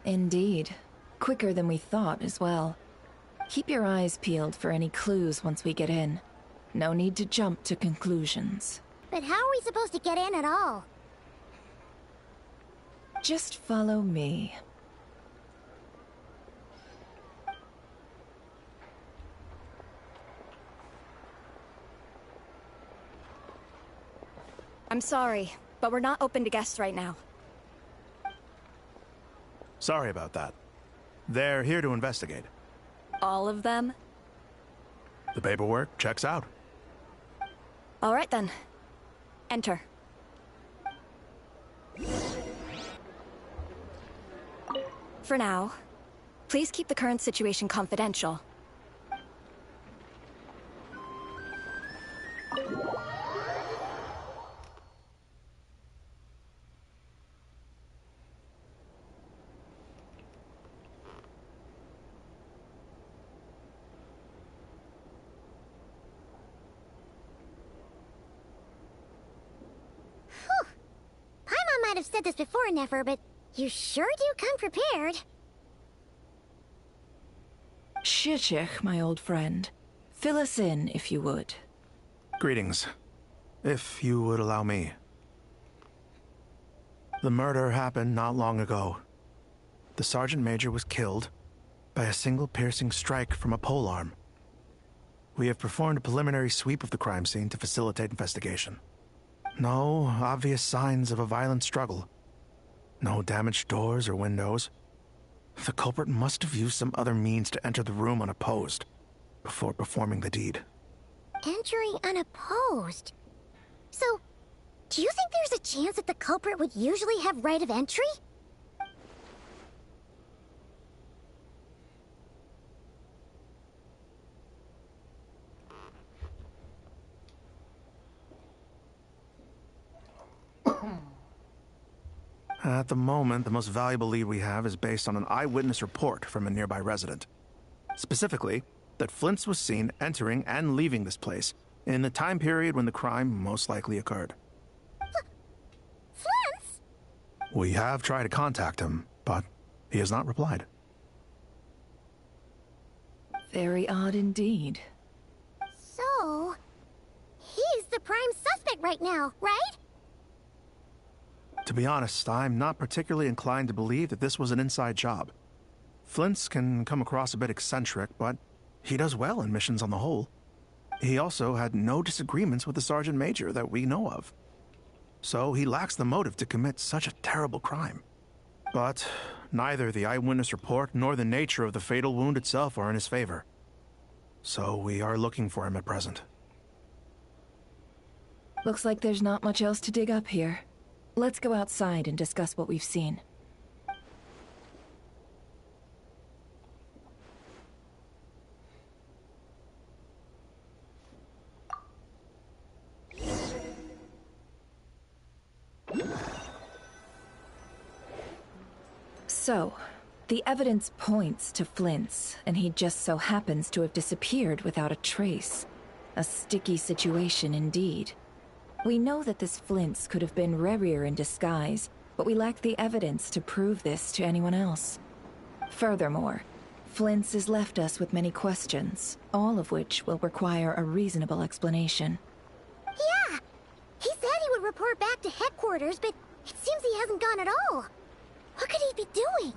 Indeed. Quicker than we thought as well. Keep your eyes peeled for any clues once we get in. No need to jump to conclusions. But how are we supposed to get in at all? Just follow me. I'm sorry, but we're not open to guests right now. Sorry about that. They're here to investigate. All of them? The paperwork checks out. All right then. Enter. For now, please keep the current situation confidential. Paimon might have said this before, Nefer, but you sure do come prepared. Shishich, my old friend. Fill us in, if you would. Greetings. If you would allow me. The murder happened not long ago. The Sergeant Major was killed by a single piercing strike from a polearm. We have performed a preliminary sweep of the crime scene to facilitate investigation. No obvious signs of a violent struggle. No damaged doors or windows. The culprit must have used some other means to enter the room unopposed before performing the deed. Entering unopposed? So, do you think there's a chance that the culprit would usually have right of entry? At the moment, the most valuable lead we have is based on an eyewitness report from a nearby resident. Specifically, that Flint's was seen entering and leaving this place in the time period when the crime most likely occurred. Flint's? We have tried to contact him, but he has not replied. Very odd indeed. So, he's the prime suspect right now, right? To be honest, I'm not particularly inclined to believe that this was an inside job. Flint's can come across a bit eccentric, but he does well in missions on the whole. He also had no disagreements with the Sergeant Major that we know of. So he lacks the motive to commit such a terrible crime. But neither the eyewitness report nor the nature of the fatal wound itself are in his favor. So we are looking for him at present. Looks like there's not much else to dig up here. Let's go outside and discuss what we've seen. So, the evidence points to Flint's, and he just so happens to have disappeared without a trace. A sticky situation indeed. We know that this Flint's could have been Rerir in disguise, but we lack the evidence to prove this to anyone else. Furthermore, Flint's has left us with many questions, all of which will require a reasonable explanation. Yeah! He said he would report back to headquarters, but it seems he hasn't gone at all. What could he be doing?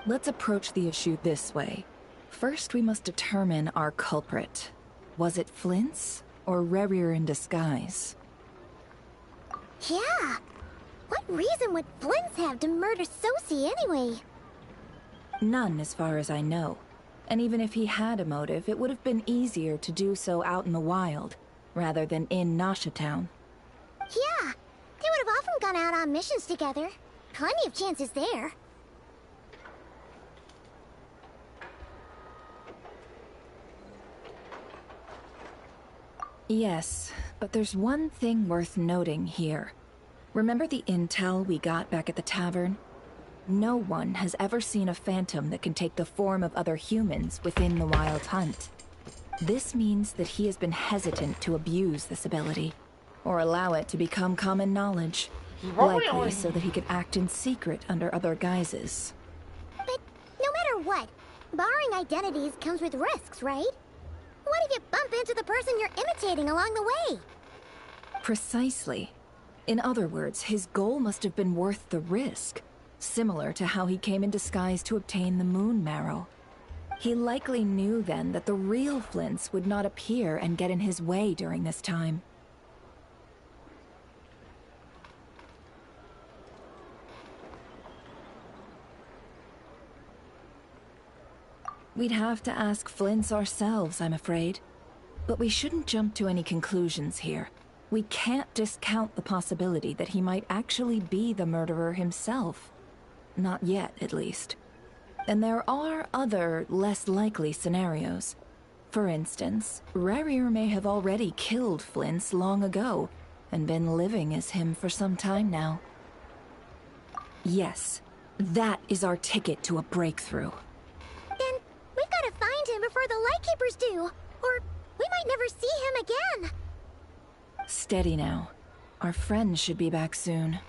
Let's approach the issue this way. First, we must determine our culprit. Was it Flint's or Rerir in disguise? Yeah. What reason would Flint's have to murder Sosie anyway? None, as far as I know. And even if he had a motive, it would have been easier to do so out in the wild, rather than in Nasha Town. Yeah. They would have often gone out on missions together. Plenty of chances there. Yes, but there's one thing worth noting here. Remember the intel we got back at the tavern? No one has ever seen a phantom that can take the form of other humans within the Wild Hunt. This means that he has been hesitant to abuse this ability, or allow it to become common knowledge. Likely so that he could act in secret under other guises. But no matter what, borrowing identities comes with risks, right? What if you bump into the person you're imitating along the way? Precisely. In other words, his goal must have been worth the risk, similar to how he came in disguise to obtain the moon marrow. He likely knew then that the real Flints would not appear and get in his way during this time. We'd have to ask Flints ourselves, I'm afraid. But we shouldn't jump to any conclusions here. We can't discount the possibility that he might actually be the murderer himself. Not yet, at least. And there are other, less likely scenarios. For instance, Rerir may have already killed Flints long ago, and been living as him for some time now. Yes, that is our ticket to a breakthrough. Then we've got to find him before the Lightkeepers do, or we might never see him again. Steady now. Our friend should be back soon.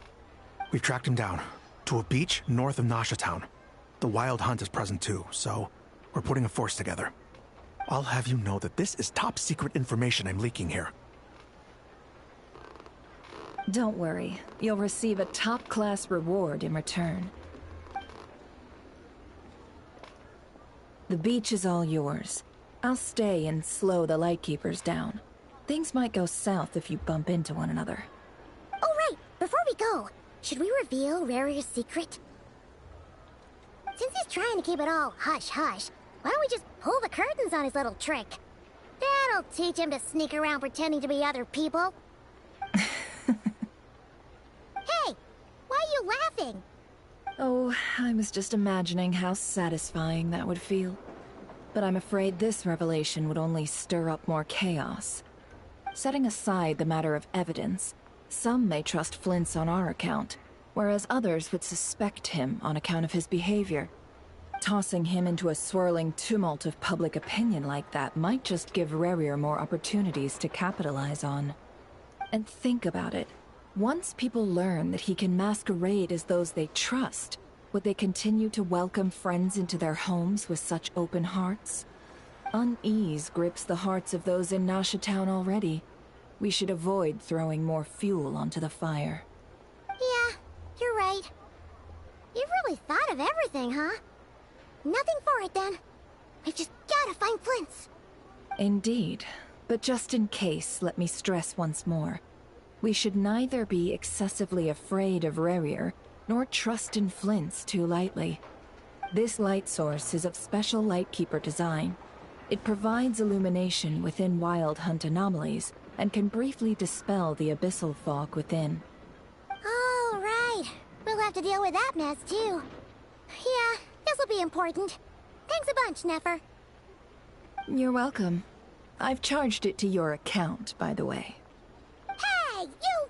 We've tracked him down to a beach north of Nasha Town. The Wild Hunt is present too, so we're putting a force together. I'll have you know that this is top secret information I'm leaking here. Don't worry. You'll receive a top-class reward in return. The beach is all yours. I'll stay and slow the Lightkeepers down. Things might go south if you bump into one another. Oh, right. Before we go, should we reveal Rarir's secret? Since he's trying to keep it all hush-hush, why don't we just pull the curtains on his little trick? That'll teach him to sneak around pretending to be other people. Hey! Why are you laughing? Oh, I was just imagining how satisfying that would feel. But I'm afraid this revelation would only stir up more chaos. Setting aside the matter of evidence, some may trust Flint's on our account, whereas others would suspect him on account of his behavior. Tossing him into a swirling tumult of public opinion like that might just give Rerir more opportunities to capitalize on. And think about it. Once people learn that he can masquerade as those they trust, would they continue to welcome friends into their homes with such open hearts? Unease grips the hearts of those in Nasha Town already. We should avoid throwing more fuel onto the fire. Yeah, you're right. You've really thought of everything, huh? Nothing for it, then. We've just gotta find Flint's. Indeed. But just in case, let me stress once more. We should neither be excessively afraid of Rerir, nor trust in Flint's too lightly. This light source is of special Lightkeeper design. It provides illumination within Wild Hunt anomalies, and can briefly dispel the abyssal fog within. Oh, right. We'll have to deal with that mess, too. Yeah, this'll be important. Thanks a bunch, Nefer. You're welcome. I've charged it to your account, by the way. Hey, you!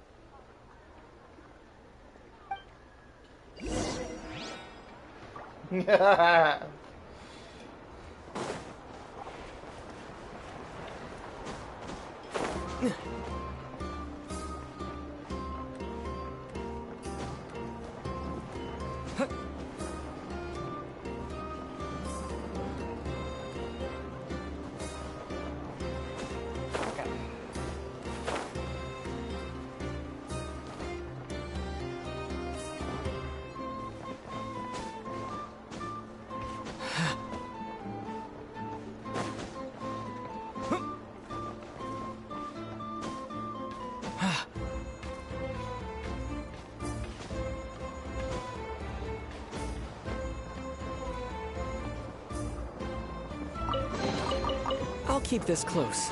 I'll keep this close.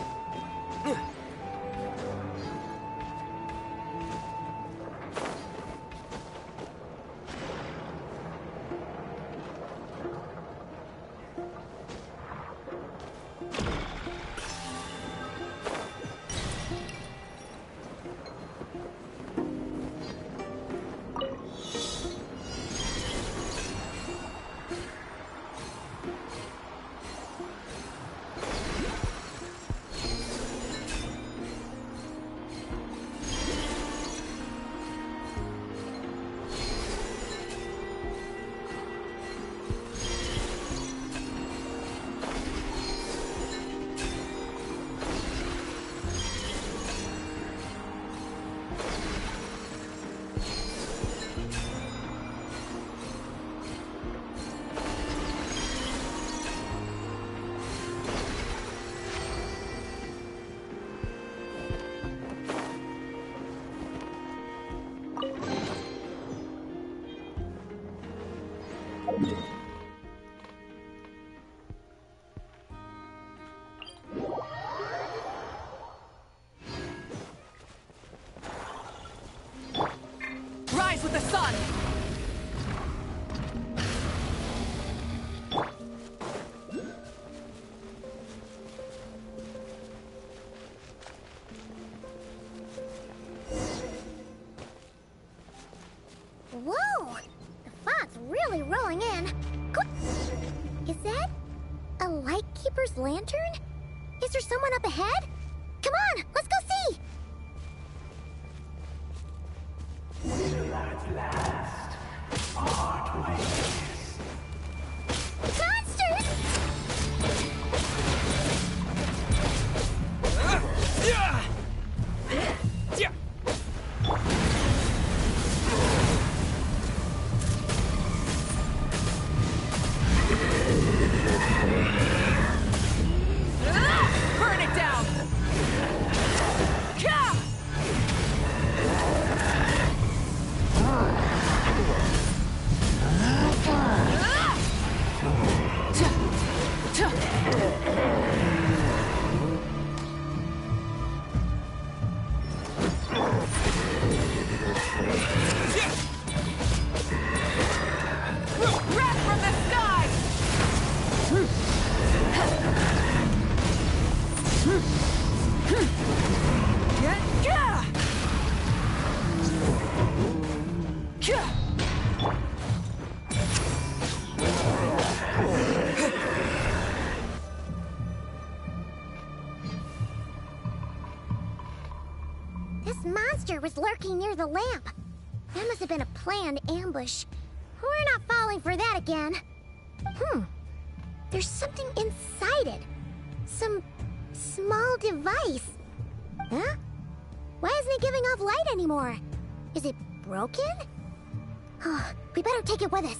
Rise with the sun! Whoa! The fog's really rolling in. Is that a Lightkeeper's lantern? Is there someone up ahead? Come on, let's go see! Will at last part ways. Monsters! Burn it down! Wrath from the sky! This monster was lurking near the lamp. That must have been a planned ambush. We're not falling for that again. There's something inside it. Some small device. Huh? Why isn't it giving off light anymore? Is it broken? Oh, we better take it with us.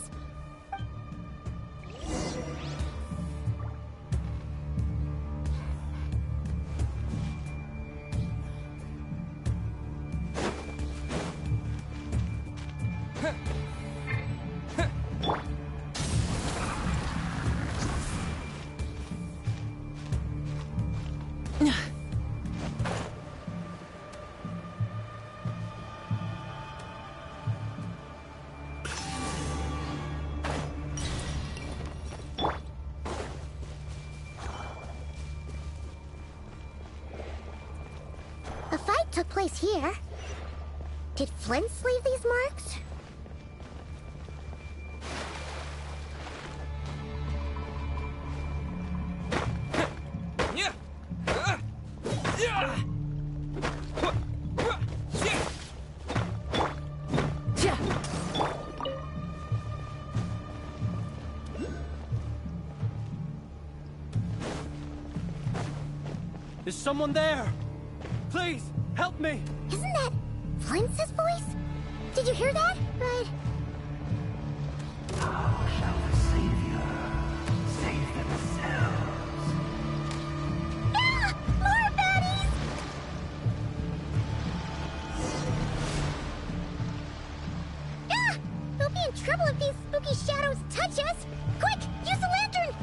A fight took place here. Did Flint's leave these marks? Is someone there? Please, help me! Isn't that Flint's voice? Did you hear that? Right. How shall the Savior save themselves? Ah! More baddies! Ah! We'll be in trouble if these spooky shadows touch us! Quick! Use the lantern!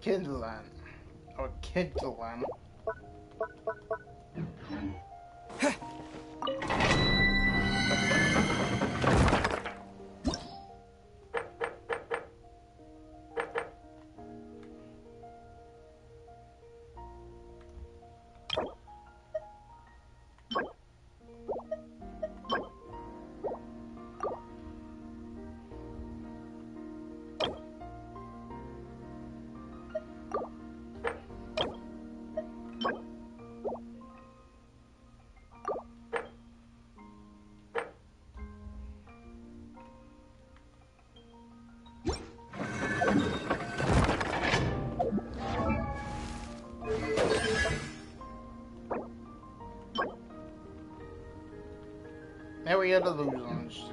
Kindlan. Or Kindlan. There we are, the losers.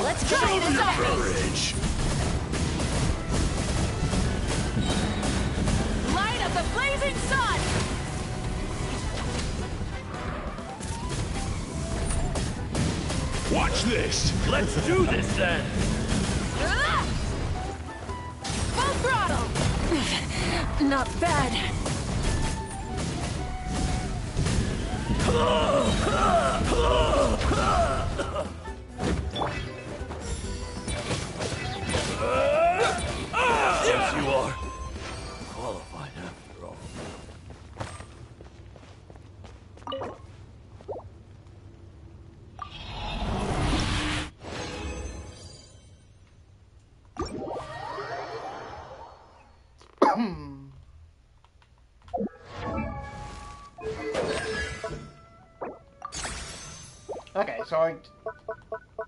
Let's try this Courage! Light of the blazing sun! Watch this! Let's do this then! Full throttle! Not bad. Yes, you are. Qualified after all.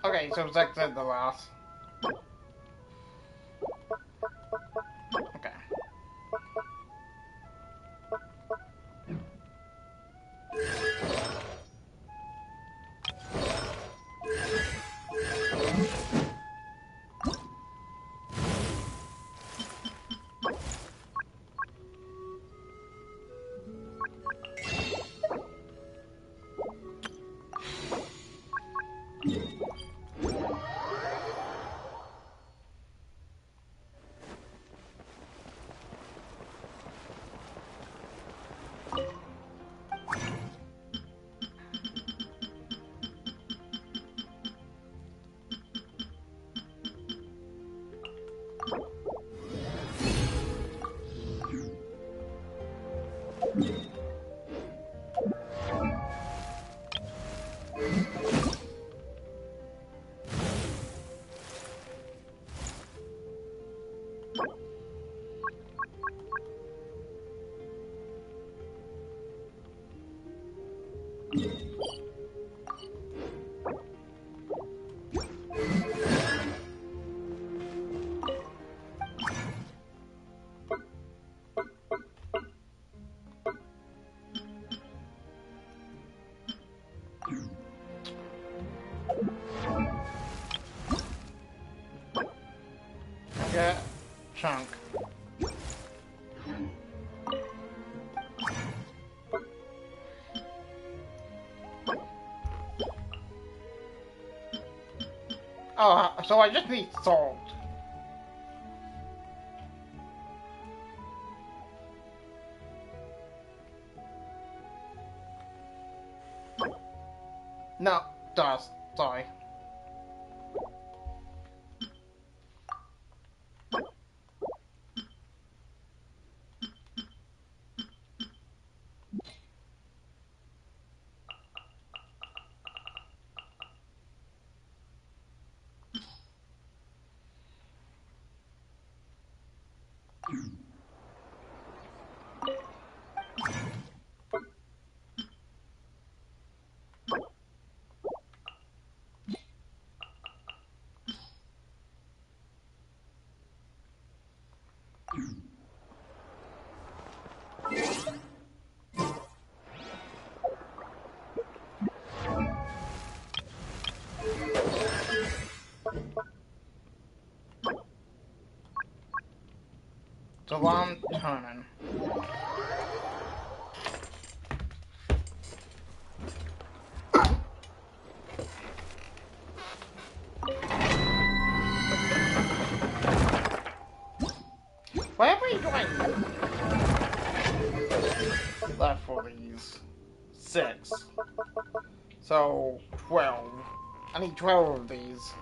Okay, so Zach said the last. Okay. Get chunk. Oh, so I just need salt. No, dust. Sorry. alarm turning. Why am I doing left for these? 6. So, 12. I need 12 of these.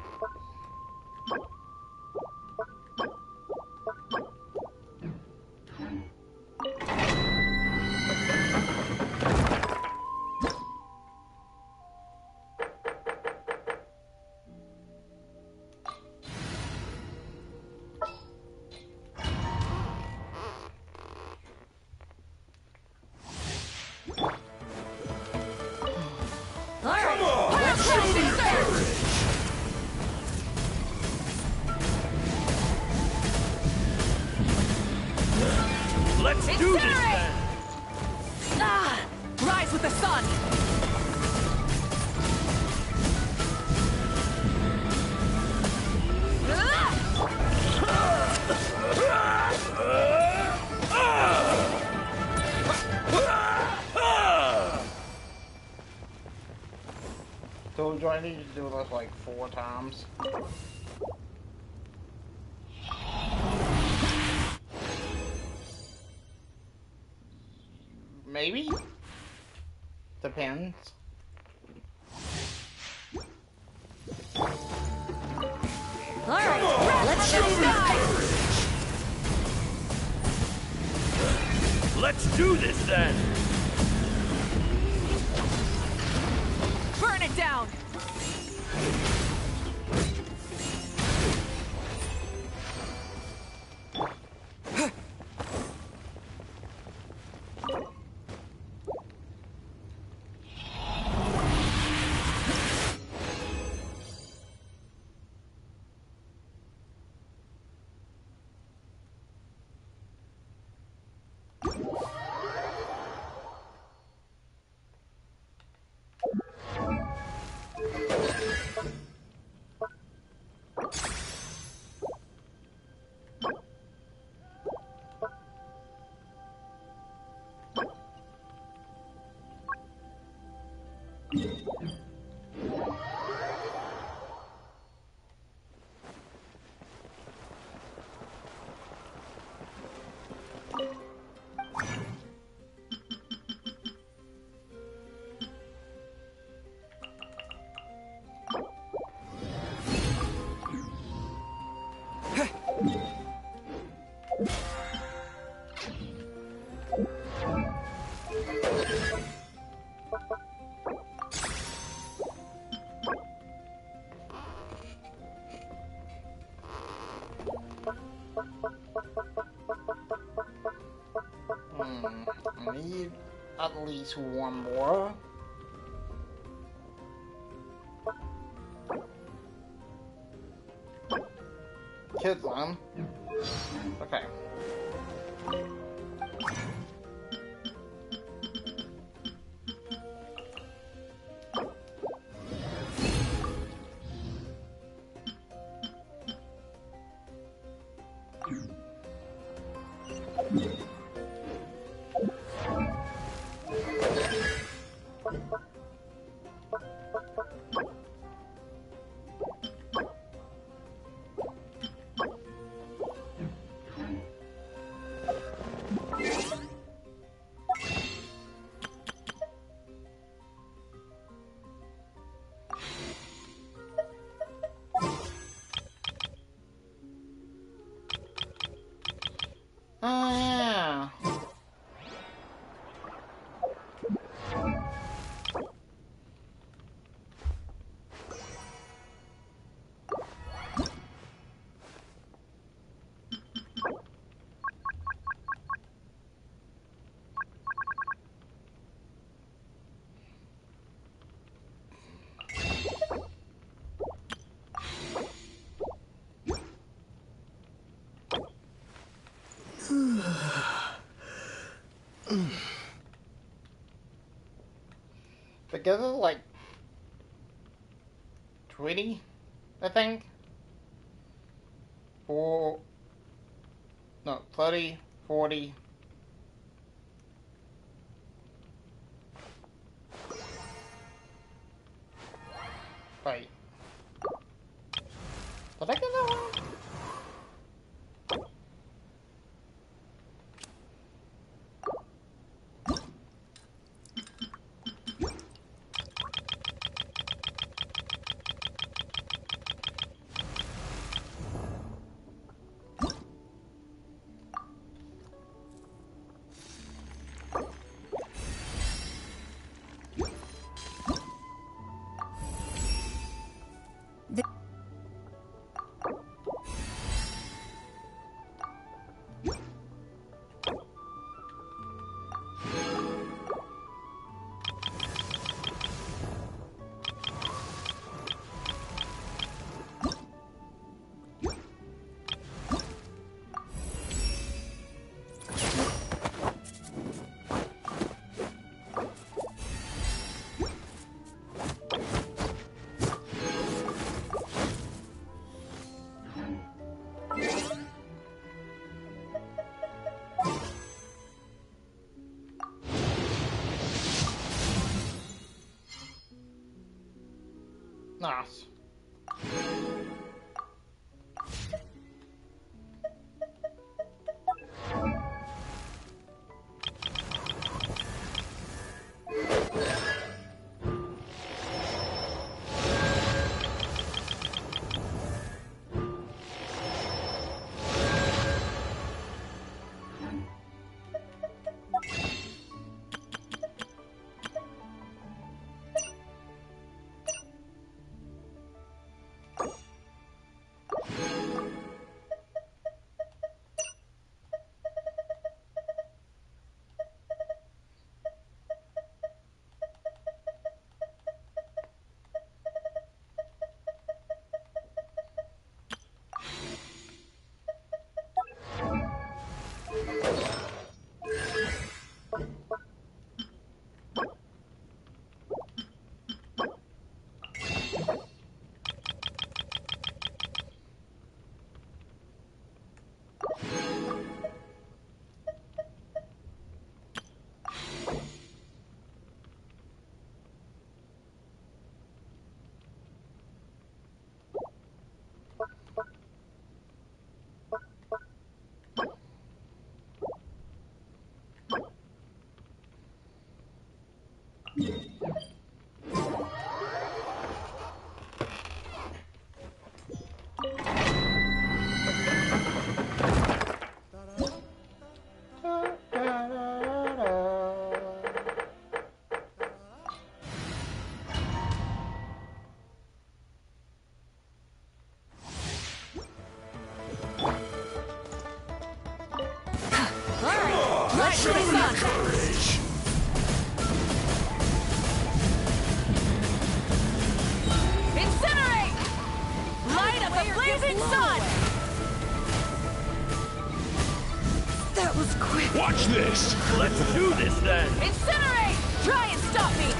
Let's do this then! Ah! Rise with the sun! So do I need to do this like 4 times? Maybe? Depends. Alright, let's show guys! Let's do this then! Burn it down! I need at least 1 more. Kids on. Okay. Oh, yeah. Because it's like 20, I think. 4, no, 30, 40. Wait. Did I get that one? Nice. Show me courage! Incinerate! Light up the blazing sun! That was quick. Watch this! Let's do this then! Incinerate! Try and stop me!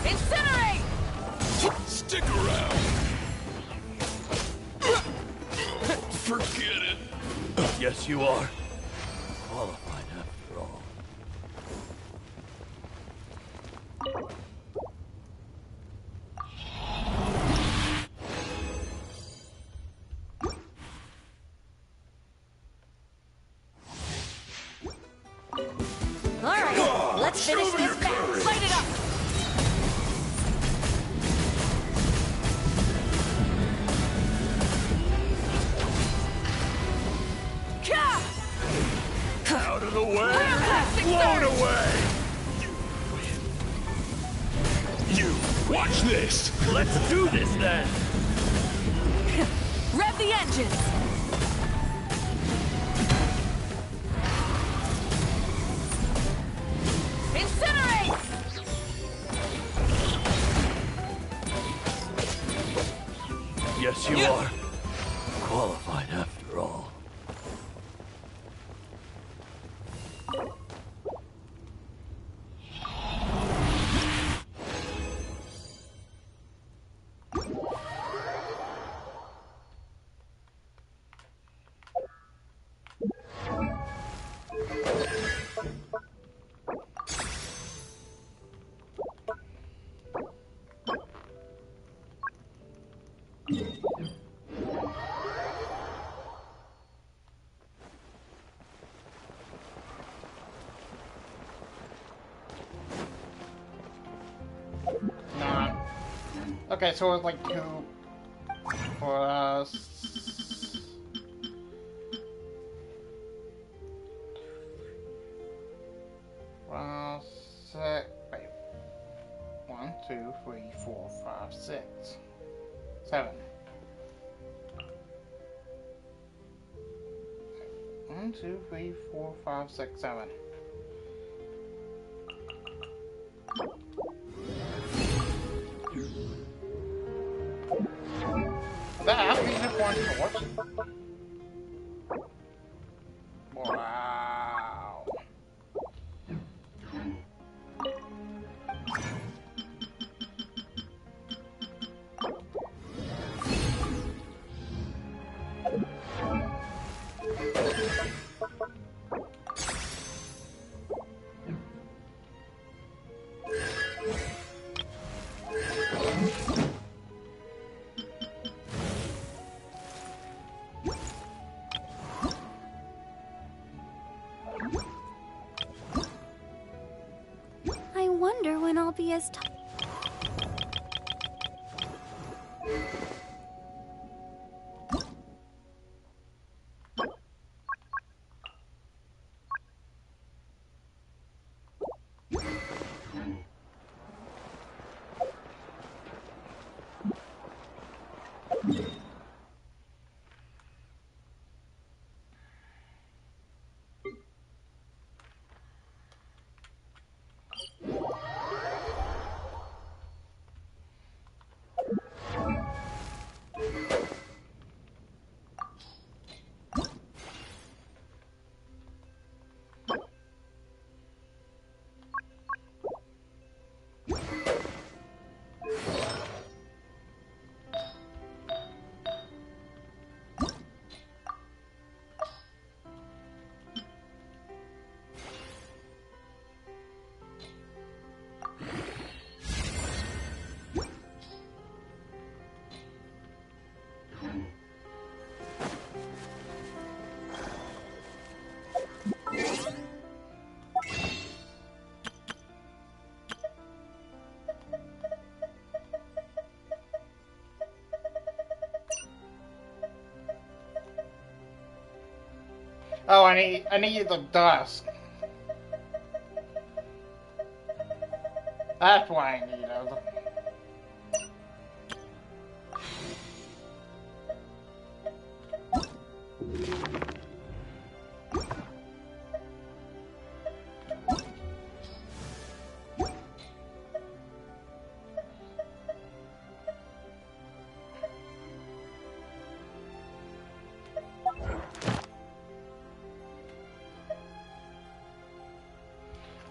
Incinerate! Stick around! Forget it! Yes, you are. Qualified after all. Alright, let's finish this fast. Light it up! Out of the way! Fantastic, Blown sir! away! You! Watch this! Let's do this then! Rev the engines! Incinerate! Yes, you are. Qualified after all. Okay, so it's like 2 plus 6. Wait. 1, 2, 3, 4, 5, 6, 7. 1, 2, 3, 4, 5, 6, 7. That after you hit 1 torch? Wow. I wonder when I'll be as tall. Oh, I need the dust. That's why I need it.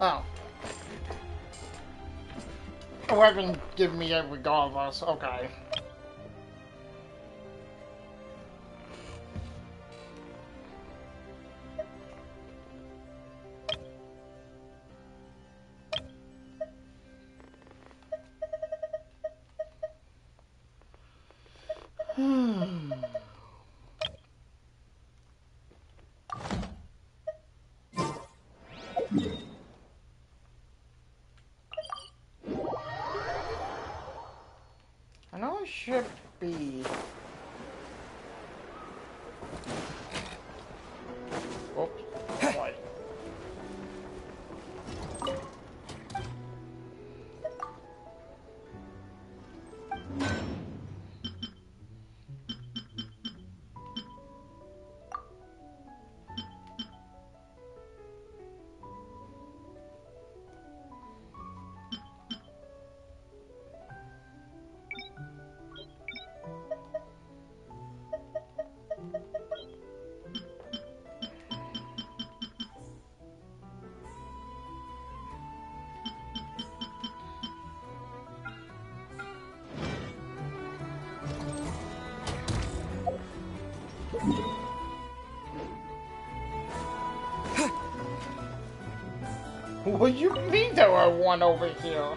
Oh. A weapon give me it regardless. Okay. I know it should be. Oops. Wait. What do you mean there are one over here?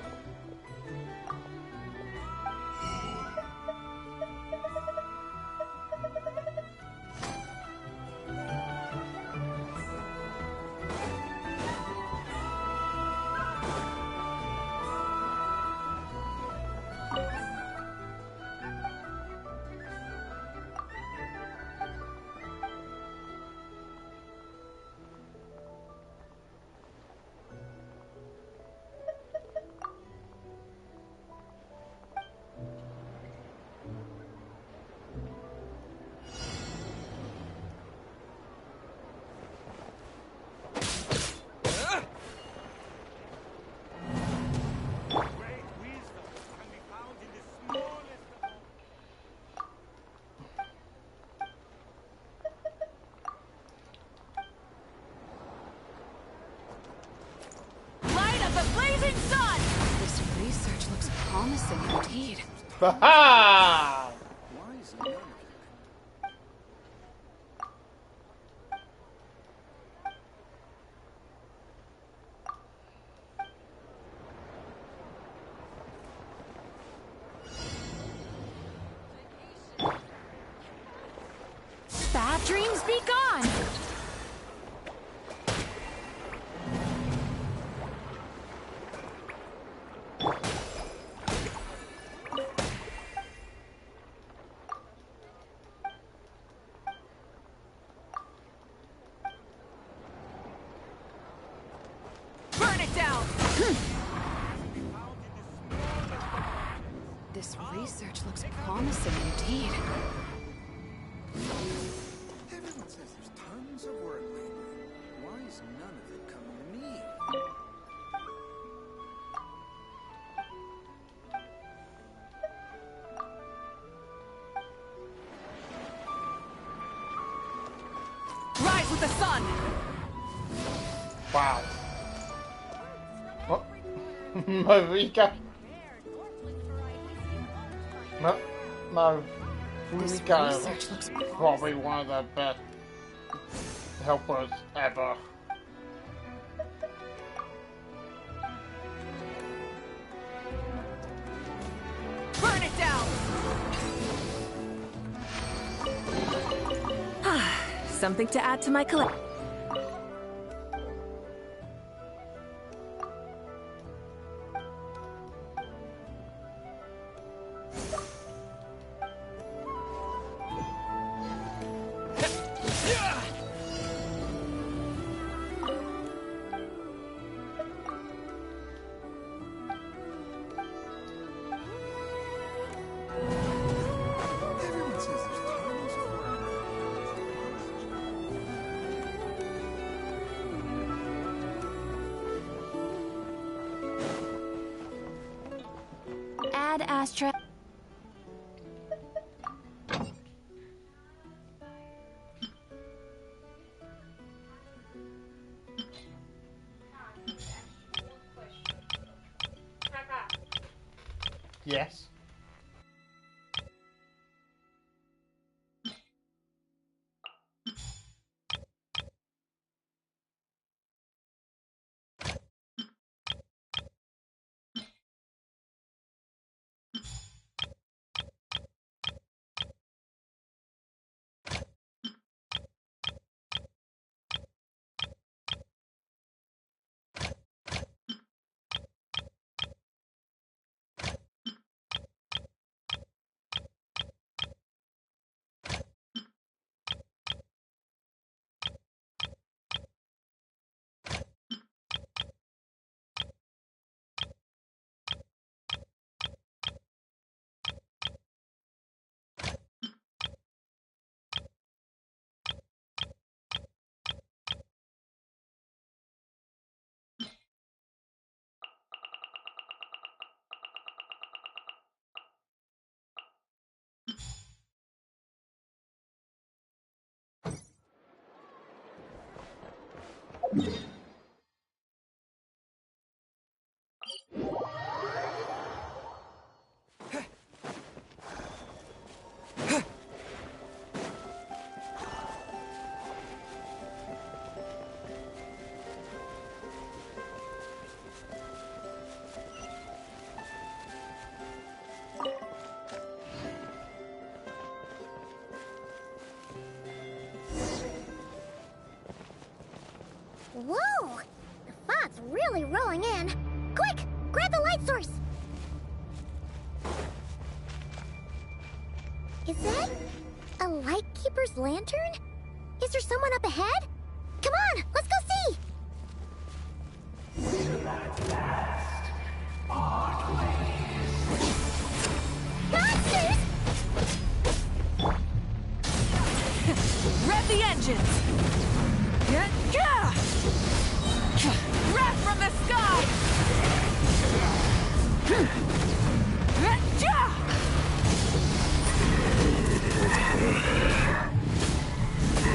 Rising sun! This research looks promising indeed. Ha-ha! Why is none of it? Bad dreams be gone! Burn it down! This research looks promising indeed. Everyone says there's tons of work lately. Why is none of it coming to me? Rise with the sun! Wow. Oh. Marika. No. This Marika research is looks probably one of the best helpers ever. Burn it down! Something to add to my collection. Everyone says there's tons of work. Add Astra. Yes. Whoa! The fog's really rolling in. Quick! Grab the light source! Is that a lightkeeper's lantern? Is there someone up ahead? Come on, let's go see! Monsters! Rev the engines! Wrath from the sky!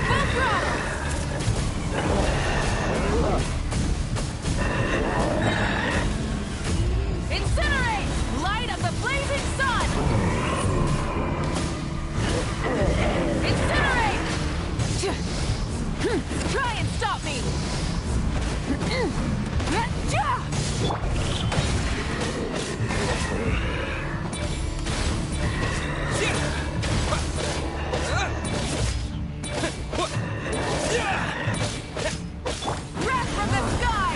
Full throttle! Try and stop me! Wrath from the sky!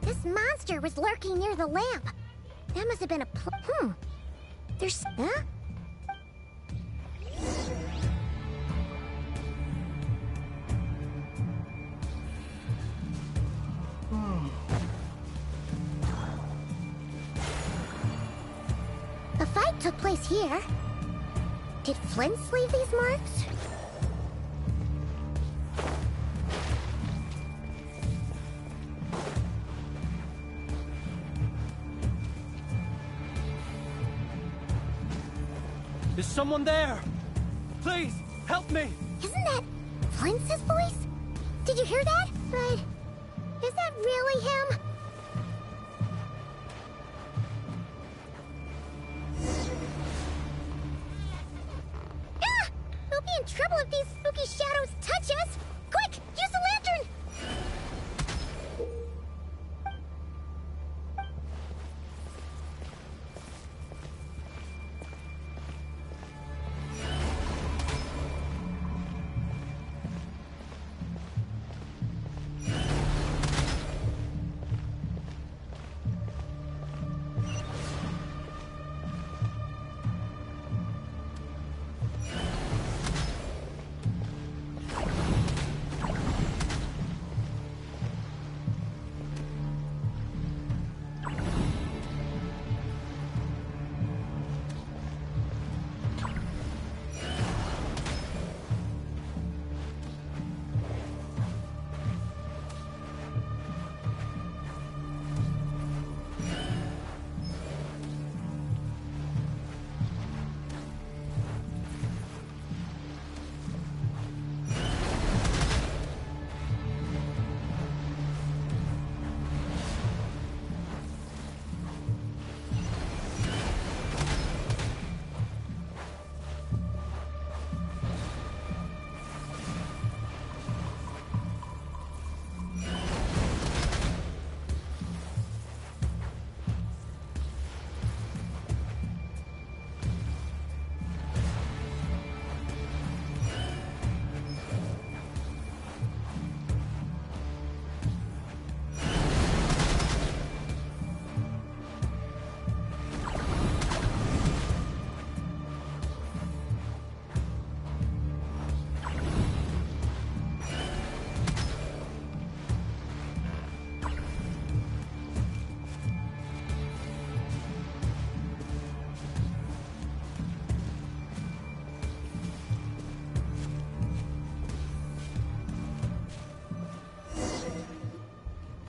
This monster was lurking near the lamp. That must have been a There's... Huh? The fight took place here. Did Flint leave these marks? Is someone there? Please, help me! Isn't that Flint's voice? Did you hear that? But is that really him? Ah! We'll be in trouble if these spooky shadows touch us! Quick, use the lantern!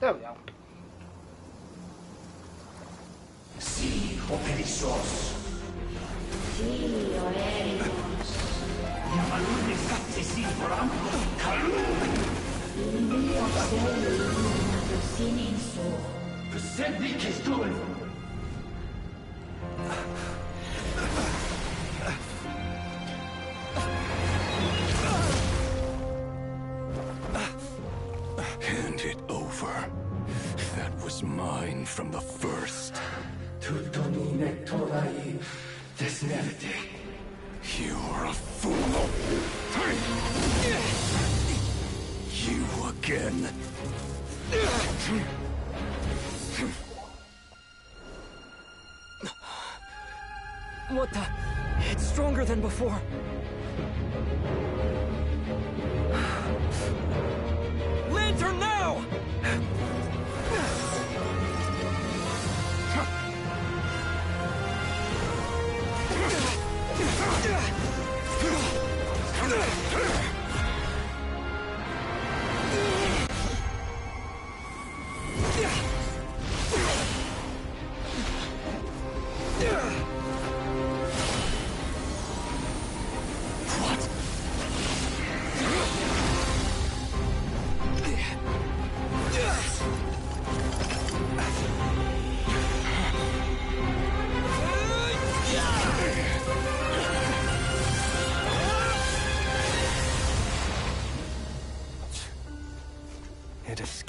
There we go. Sí, o perezosos. Sí, o eres. Yamalun accessible for ambos. Presently, Kestuel. Hand it over. That was mine from the first. Tutonine torai desnevite. You're a fool. You again. What the? It's stronger than before. Lantern now!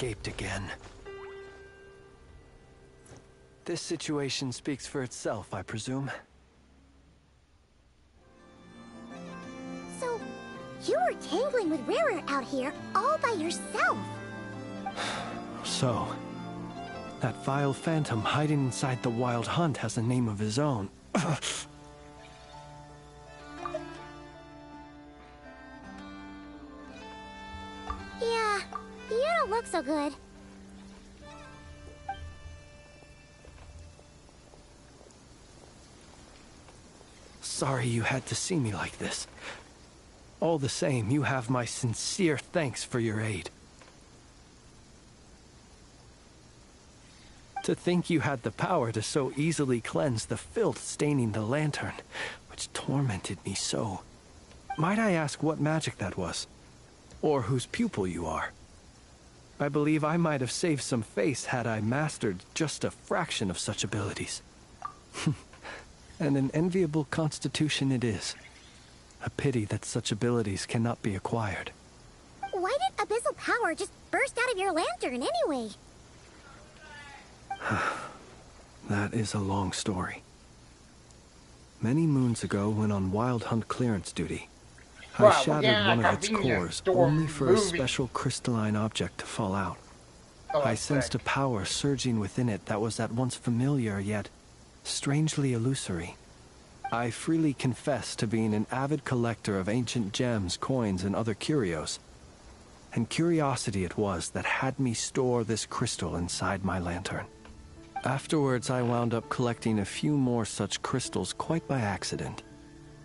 escaped again. This situation speaks for itself, I presume. So, you were tangling with Rarer out here all by yourself. So, that vile phantom hiding inside the Wild Hunt has a name of his own. Yeah, you don't look so good. Sorry you had to see me like this. All the same, you have my sincere thanks for your aid. To think you had the power to so easily cleanse the filth staining the lantern, which tormented me so. Might I ask what magic that was? Or whose pupil you are? I believe I might have saved some face had I mastered just a fraction of such abilities. And an enviable constitution it is. A pity that such abilities cannot be acquired. Why did abyssal power just burst out of your lantern anyway? That is a long story. Many moons ago, when on Wild Hunt clearance duty, I shattered one of its cores only for a special crystalline object to fall out. I sensed a power surging within it that was at once familiar yet strangely illusory. I freely confess to being an avid collector of ancient gems, coins, and other curios. And curiosity it was that had me store this crystal inside my lantern. Afterwards, I wound up collecting a few more such crystals quite by accident,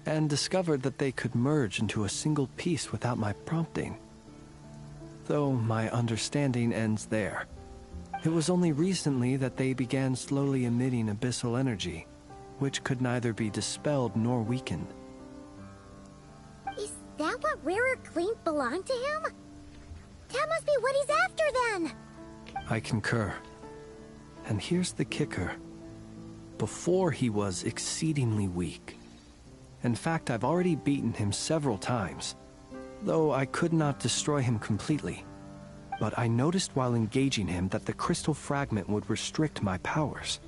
and discovered that they could merge into a single piece without my prompting. Though my understanding ends there. It was only recently that they began slowly emitting abyssal energy, which could neither be dispelled nor weakened. Is that what Rarer claimed belonged to him? That must be what he's after then! I concur. And here's the kicker. Before he was exceedingly weak. In fact, I've already beaten him several times, though I could not destroy him completely. But I noticed while engaging him that the crystal fragment would restrict my powers.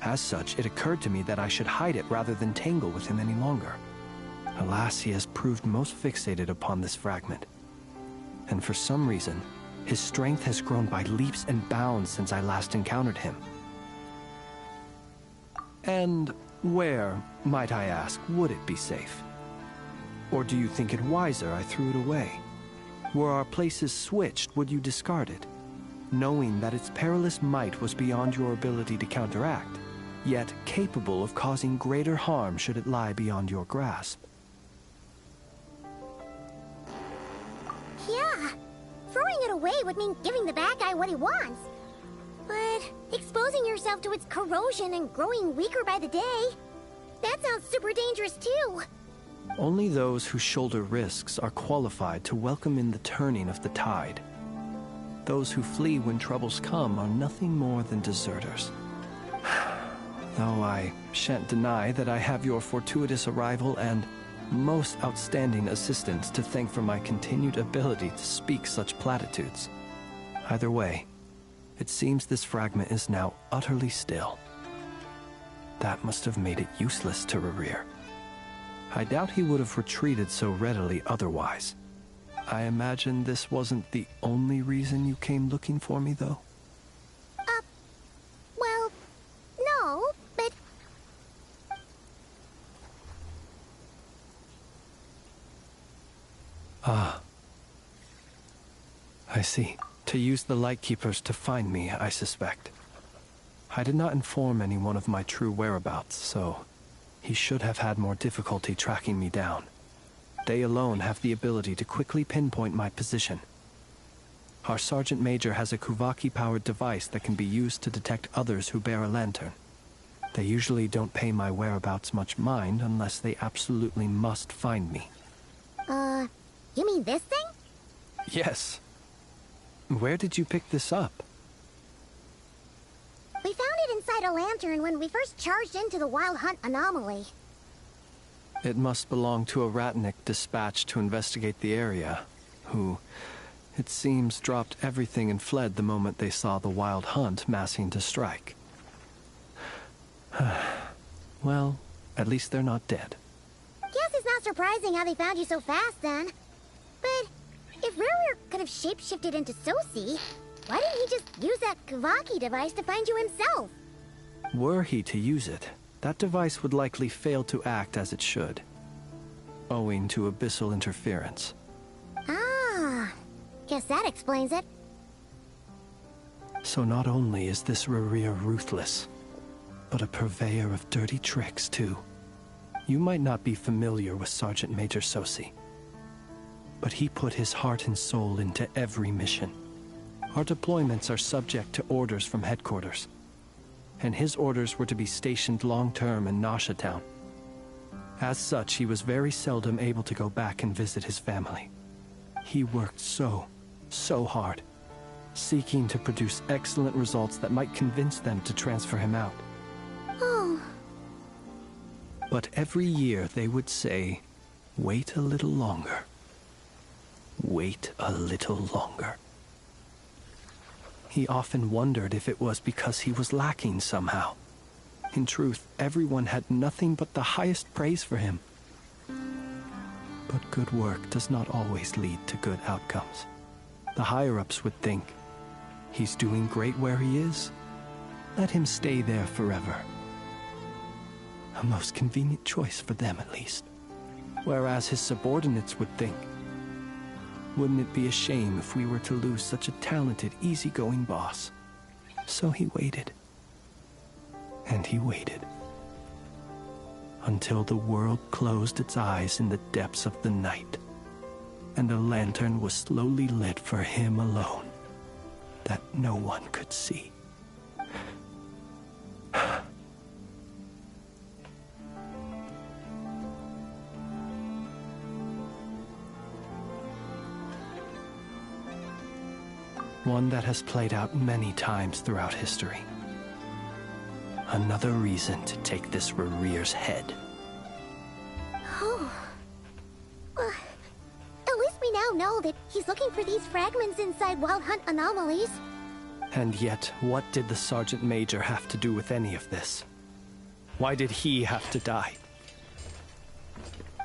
As such, it occurred to me that I should hide it rather than tangle with him any longer. Alas, he has proved most fixated upon this fragment. And for some reason, his strength has grown by leaps and bounds since I last encountered him. And where, might I ask, would it be safe? Or do you think it wiser I threw it away? Were our places switched, would you discard it, knowing that its perilous might was beyond your ability to counteract, yet capable of causing greater harm should it lie beyond your grasp? Yeah, throwing it away would mean giving the bad guy what he wants. But exposing yourself to its corrosion and growing weaker by the day, that sounds super dangerous too. Only those who shoulder risks are qualified to welcome in the turning of the tide. Those who flee when troubles come are nothing more than deserters. Though I shan't deny that I have your fortuitous arrival and most outstanding assistance to thank for my continued ability to speak such platitudes. Either way, it seems this fragment is now utterly still. That must have made it useless to Rarer. I doubt he would have retreated so readily otherwise. I imagine this wasn't the only reason you came looking for me, though? Well, no, but... Ah. I see. To use the Lightkeepers to find me, I suspect. I did not inform anyone of my true whereabouts, so he should have had more difficulty tracking me down. They alone have the ability to quickly pinpoint my position. Our Sergeant Major has a Kuvaki-powered device that can be used to detect others who bear a lantern. They usually don't pay my whereabouts much mind unless they absolutely must find me. You mean this thing? Yes. Where did you pick this up? We found it inside a lantern when we first charged into the Wild Hunt anomaly. It must belong to a Ratnik dispatched to investigate the area, who, it seems, dropped everything and fled the moment they saw the Wild Hunt massing to strike. Well, at least they're not dead. Guess it's not surprising how they found you so fast, then. But if Rurier could have shapeshifted into Sosi, why didn't he just use that Kavaki device to find you himself? Were he to use it, that device would likely fail to act as it should, owing to abyssal interference. Ah, guess that explains it. So not only is this Rurier ruthless, but a purveyor of dirty tricks, too. You might not be familiar with Sergeant Major Sosi, but he put his heart and soul into every mission. Our deployments are subject to orders from headquarters, and his orders were to be stationed long-term in Nasha Town. As such, he was very seldom able to go back and visit his family. He worked so hard, seeking to produce excellent results that might convince them to transfer him out. Oh. But every year they would say, "Wait a little longer. Wait a little longer." He often wondered if it was because he was lacking somehow. In truth, everyone had nothing but the highest praise for him. But good work does not always lead to good outcomes. The higher-ups would think, he's doing great where he is. Let him stay there forever. A most convenient choice for them, at least. Whereas his subordinates would think, wouldn't it be a shame if we were to lose such a talented, easygoing boss? So he waited. And he waited. Until the world closed its eyes in the depths of the night, and a lantern was slowly lit for him alone, that no one could see. One that has played out many times throughout history. Another reason to take this Rurier's head. Oh. At least we now know that he's looking for these fragments inside Wild Hunt anomalies. And yet, what did the Sergeant Major have to do with any of this? Why did he have to die?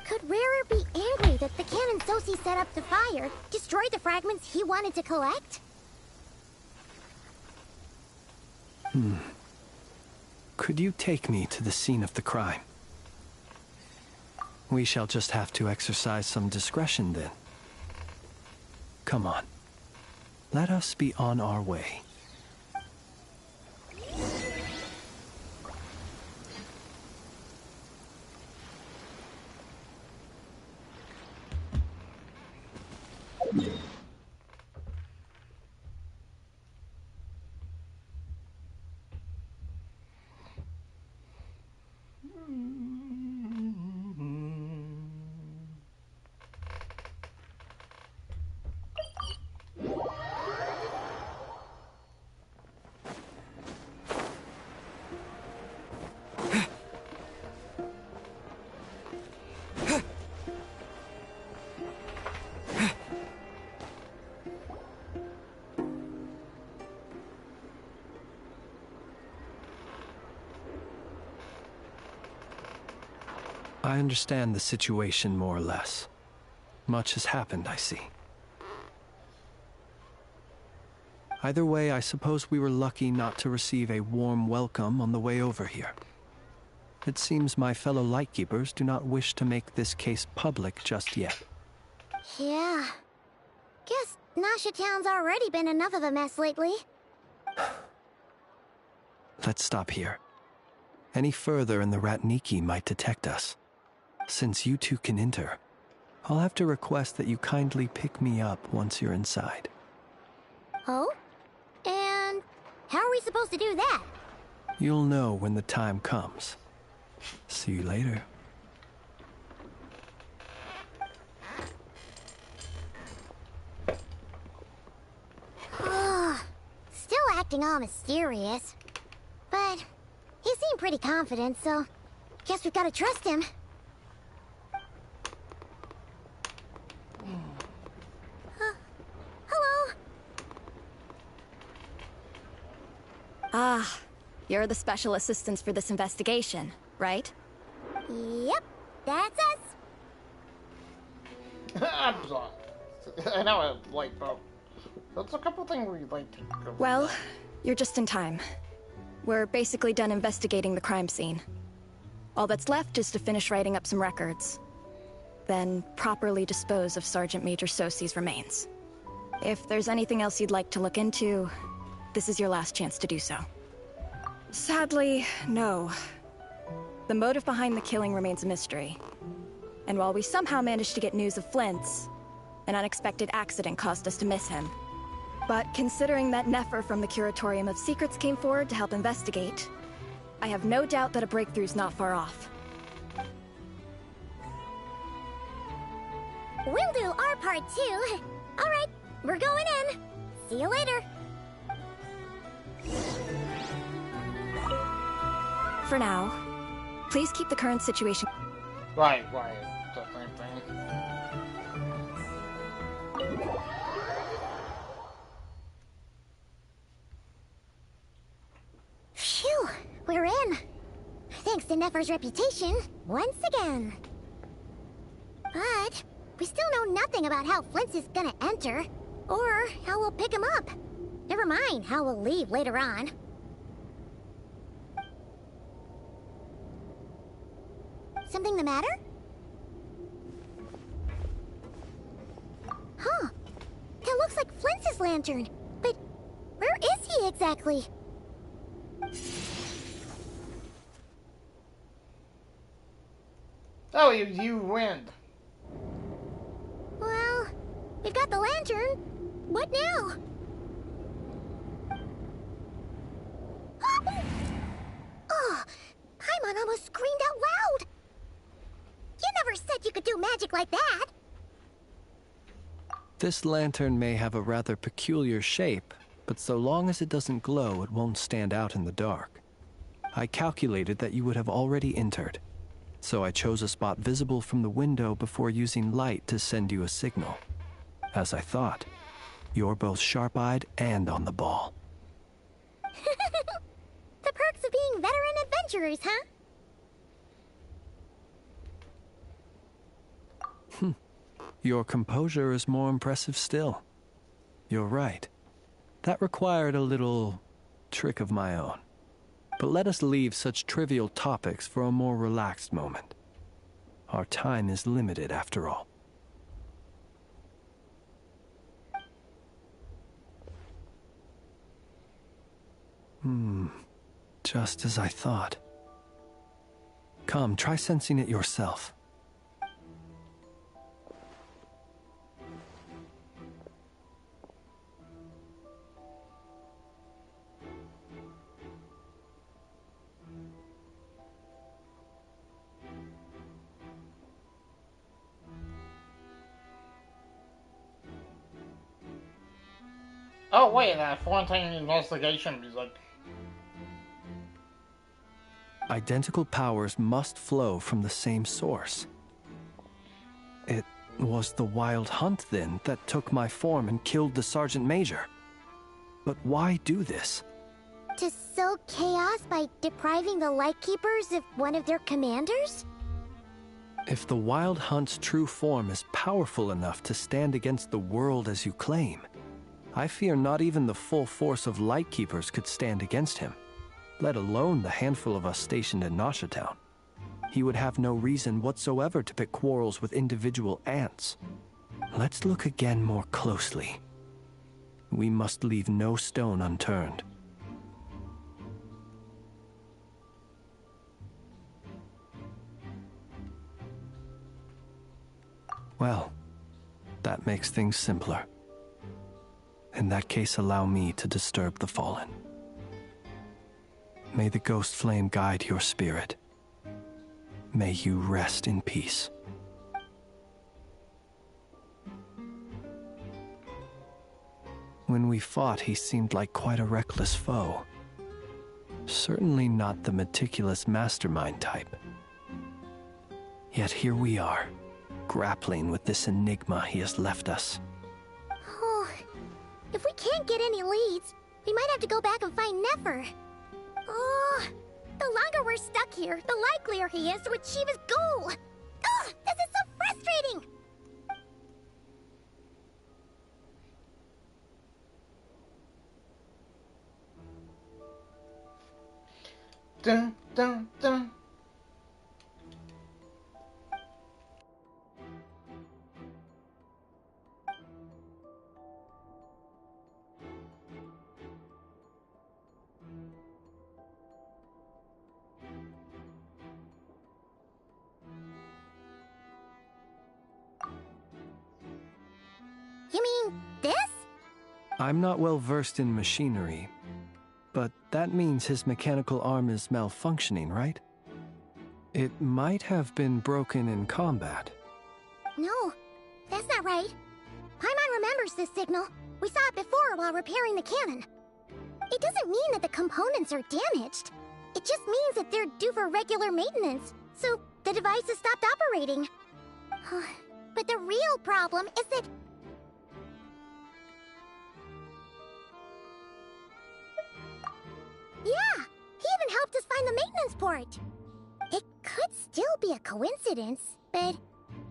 Could Rarer be angry that the cannon Sosi set up to fire destroyed the fragments he wanted to collect? Could you take me to the scene of the crime? We shall just have to exercise some discretion then. Come on. Let us be on our way. I understand the situation more or less. Much has happened, I see. Either way, I suppose we were lucky not to receive a warm welcome on the way over here. It seems my fellow Lightkeepers do not wish to make this case public just yet. Yeah. Guess Nasha Town's already been enough of a mess lately. Let's stop here. Any further and the Ratniki might detect us. Since you two can enter, I'll have to request that you kindly pick me up once you're inside. Oh? And how are we supposed to do that? You'll know when the time comes. See you later. Still acting all mysterious. But he seemed pretty confident, so guess we've got to trust him. Hello? Ah, you're the special assistants for this investigation, right? Yep, that's us. I'm sorry. I know I like both. That's a couple things we like to go. Well, you're just in time. We're basically done investigating the crime scene. All that's left is to finish writing up some records. Then properly dispose of Sergeant Major Sosi's remains. If there's anything else you'd like to look into, this is your last chance to do so. Sadly, no. The motive behind the killing remains a mystery. And while we somehow managed to get news of Flint's, an unexpected accident caused us to miss him. But considering that Nefer from the Curatorium of Secrets came forward to help investigate, I have no doubt that a breakthrough's not far off. We'll do our part too. All right, we're going in. See you later. For now, please keep the current situation... Right. The same thing. Phew, we're in. Thanks to Nefer's reputation, once again. But we still know nothing about how Flint's is gonna enter, or how we'll pick him up. Never mind how we'll leave later on. Something the matter? Huh. That looks like Flint's lantern. But where is he exactly? Oh, you win. Well, we've got the lantern. What now? Oh, Paimon almost screamed out loud. You never said you could do magic like that. This lantern may have a rather peculiar shape, but so long as it doesn't glow, it won't stand out in the dark. I calculated that you would have already entered, so I chose a spot visible from the window before using light to send you a signal. As I thought, you're both sharp-eyed and on the ball. The perks of being veteran adventurers, huh? Your composure is more impressive still. You're right. That required a little trick of my own. But let us leave such trivial topics for a more relaxed moment. Our time is limited, after all. Just as I thought. Come, try sensing it yourself. Oh wait, that Fontaine investigation music. Identical powers must flow from the same source. It was the Wild Hunt, then, that took my form and killed the Sergeant Major. But why do this? To sow chaos by depriving the Lightkeepers of one of their commanders? If the Wild Hunt's true form is powerful enough to stand against the world as you claim, I fear not even the full force of Lightkeepers could stand against him, let alone the handful of us stationed in Noshatown. He would have no reason whatsoever to pick quarrels with individual ants. Let's look again more closely. We must leave no stone unturned. Well, that makes things simpler. In that case, allow me to disturb the fallen. May the ghost flame guide your spirit. May you rest in peace. When we fought, he seemed like quite a reckless foe. Certainly not the meticulous mastermind type. Yet here we are, grappling with this enigma he has left us. Oh, if we can't get any leads, we might have to go back and find Nefer. longer we're stuck here, the likelier he is to achieve his goal. Ugh, this is so frustrating! Dun, dun, dun. You mean this? I'm not well versed in machinery, but that means his mechanical arm is malfunctioning, right? It might have been broken in combat. No, that's not right. Paimon remembers this signal. We saw it before while repairing the cannon. It doesn't mean that the components are damaged. It just means that they're due for regular maintenance, so the device has stopped operating. But the real problem is that... Yeah! He even helped us find the maintenance port! It could still be a coincidence, but...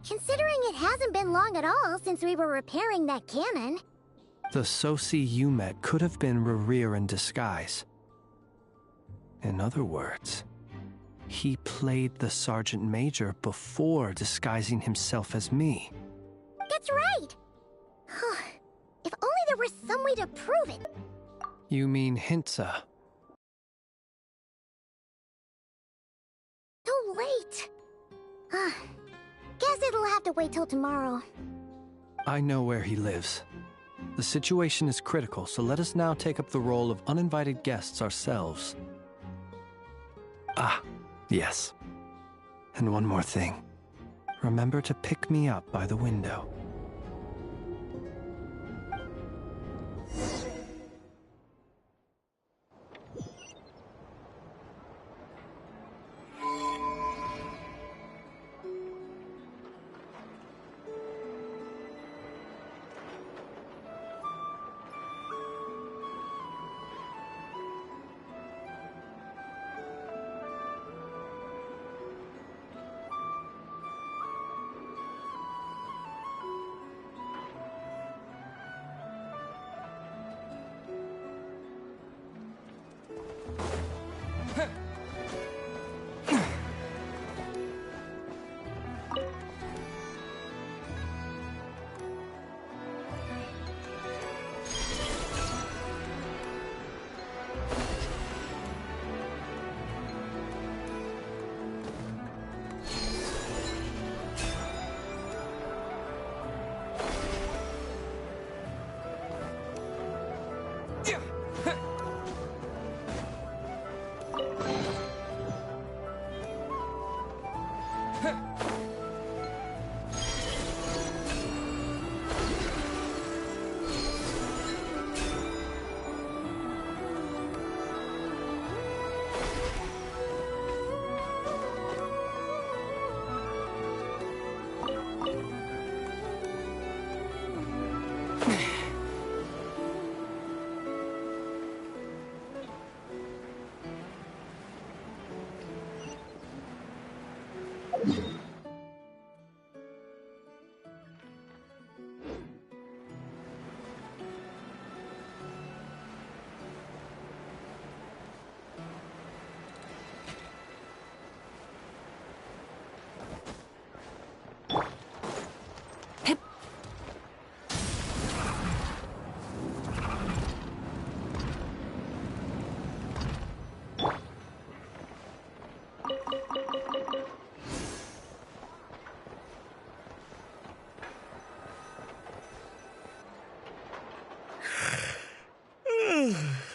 considering it hasn't been long at all since we were repairing that cannon... The Sosi you met could have been Rerir in disguise. In other words, he played the Sergeant Major before disguising himself as me. That's right! If only there were some way to prove it. You mean Hintsa? Too late. Guess it'll have to wait till tomorrow. I know where he lives. The situation is critical, so let us now take up the role of uninvited guests ourselves. Ah, yes. And one more thing. Remember to pick me up by the window.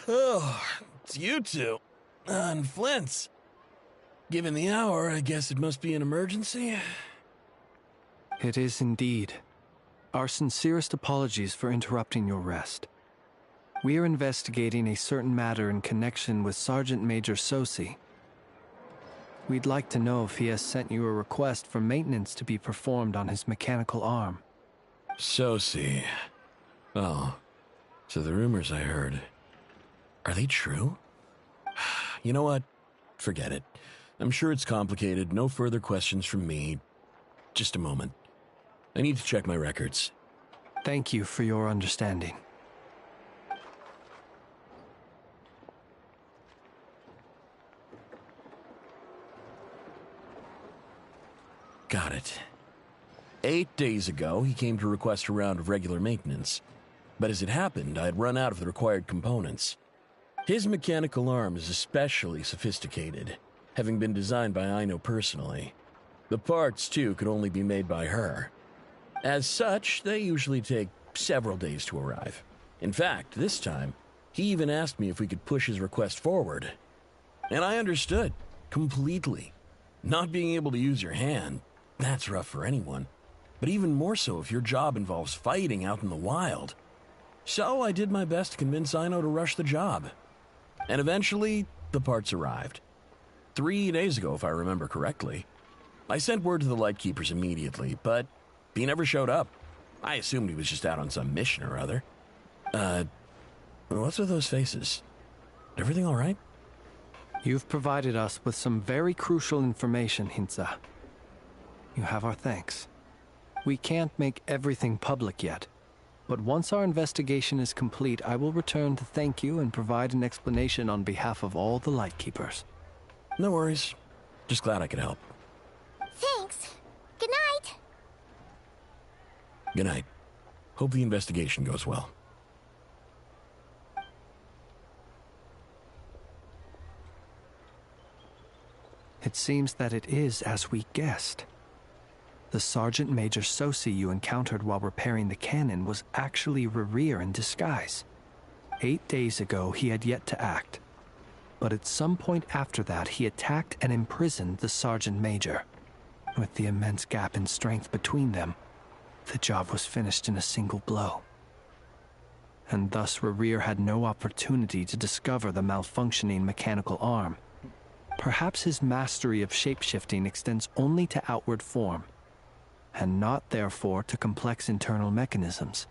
Oh, it's you two. And Flint's. Given the hour, I guess it must be an emergency. It is indeed. Our sincerest apologies for interrupting your rest. We are investigating a certain matter in connection with Sergeant Major Sosi. We'd like to know if he has sent you a request for maintenance to be performed on his mechanical arm. Sosi. Oh, so the rumors I heard, are they true? You know what? forget it. I'm sure it's complicated. No further questions from me. Just a moment. I need to check my records. Thank you for your understanding. Got it. 8 days ago, he came to request a round of regular maintenance. But as it happened, I had run out of the required components. His mechanical arm is especially sophisticated, having been designed by Aino personally. The parts, too, could only be made by her. As such, they usually take several days to arrive. In fact, this time, he even asked me if we could push his request forward. And I understood, completely. Not being able to use your hand, that's rough for anyone. But even more so if your job involves fighting out in the wild. So I did my best to convince Aino to rush the job. And eventually, the parts arrived. 3 days ago, if I remember correctly. I sent word to the Lightkeepers immediately, but he never showed up. I assumed he was just out on some mission or other. What's with those faces? Everything all right? You've provided us with some very crucial information, Hintsa. You have our thanks. We can't make everything public yet, but once our investigation is complete, I will return to thank you and provide an explanation on behalf of all the Lightkeepers. No worries. Just glad I could help. Thanks. Good night. Good night. Hope the investigation goes well. It seems that it is as we guessed. The Sergeant Major Sosi you encountered while repairing the cannon was actually Rerir in disguise. 8 days ago, he had yet to act. But at some point after that, he attacked and imprisoned the Sergeant Major. With the immense gap in strength between them, the job was finished in a single blow. And thus Rerir had no opportunity to discover the malfunctioning mechanical arm. Perhaps his mastery of shapeshifting extends only to outward form, and not therefore to complex internal mechanisms.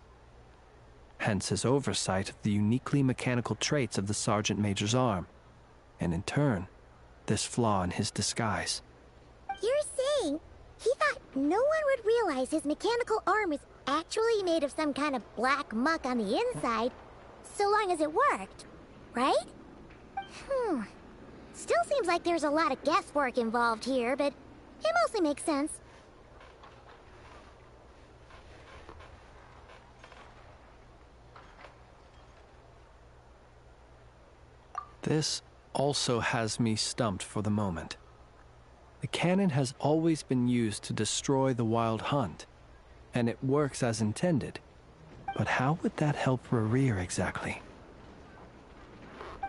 Hence his oversight of the uniquely mechanical traits of the Sergeant Major's arm, and in turn, this flaw in his disguise. You're saying he thought no one would realize his mechanical arm is actually made of some kind of black muck on the inside, so long as it worked, right? Still seems like there's a lot of guesswork involved here, but it mostly makes sense. This also has me stumped for the moment. The cannon has always been used to destroy the Wild Hunt, and it works as intended. But how would that help Rerir exactly?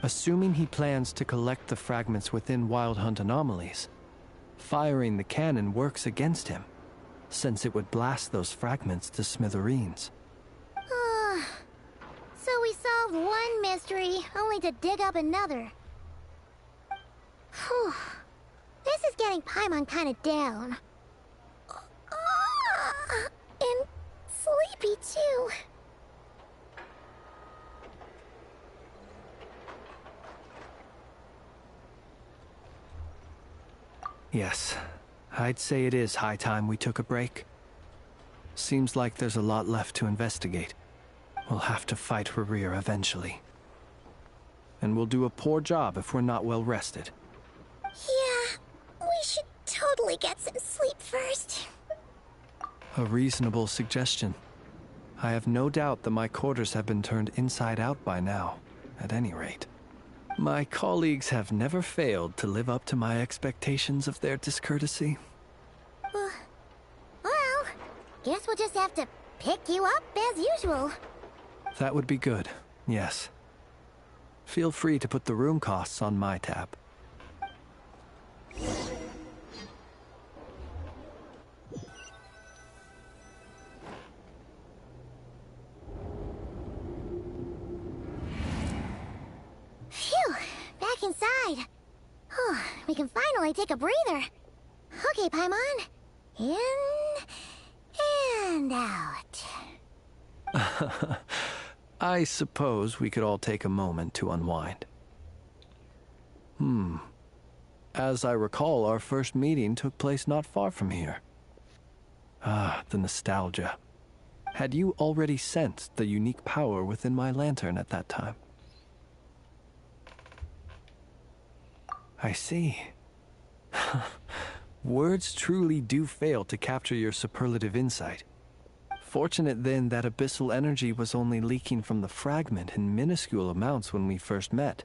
Assuming he plans to collect the fragments within Wild Hunt anomalies, firing the cannon works against him, since it would blast those fragments to smithereens. So we solved one mystery, only to dig up another. Whew. This is getting Paimon kind of down. And sleepy, too. Yes, I'd say it is high time we took a break. Seems like there's a lot left to investigate. We'll have to fight Rerir eventually. And we'll do a poor job if we're not well rested. Yeah, we should totally get some sleep first. A reasonable suggestion. I have no doubt that my quarters have been turned inside out by now, at any rate. My colleagues have never failed to live up to my expectations of their discourtesy. Well, guess we'll just have to pick you up as usual. That would be good, yes. Feel free to put the room costs on my tab. Phew, back inside. We can finally take a breather. Okay, Paimon. In and out. I suppose we could all take a moment to unwind. As I recall, our first meeting took place not far from here. Ah, the nostalgia. Had you already sensed the unique power within my lantern at that time? I see. Words truly do fail to capture your superlative insight. Fortunate then that abyssal energy was only leaking from the fragment in minuscule amounts when we first met.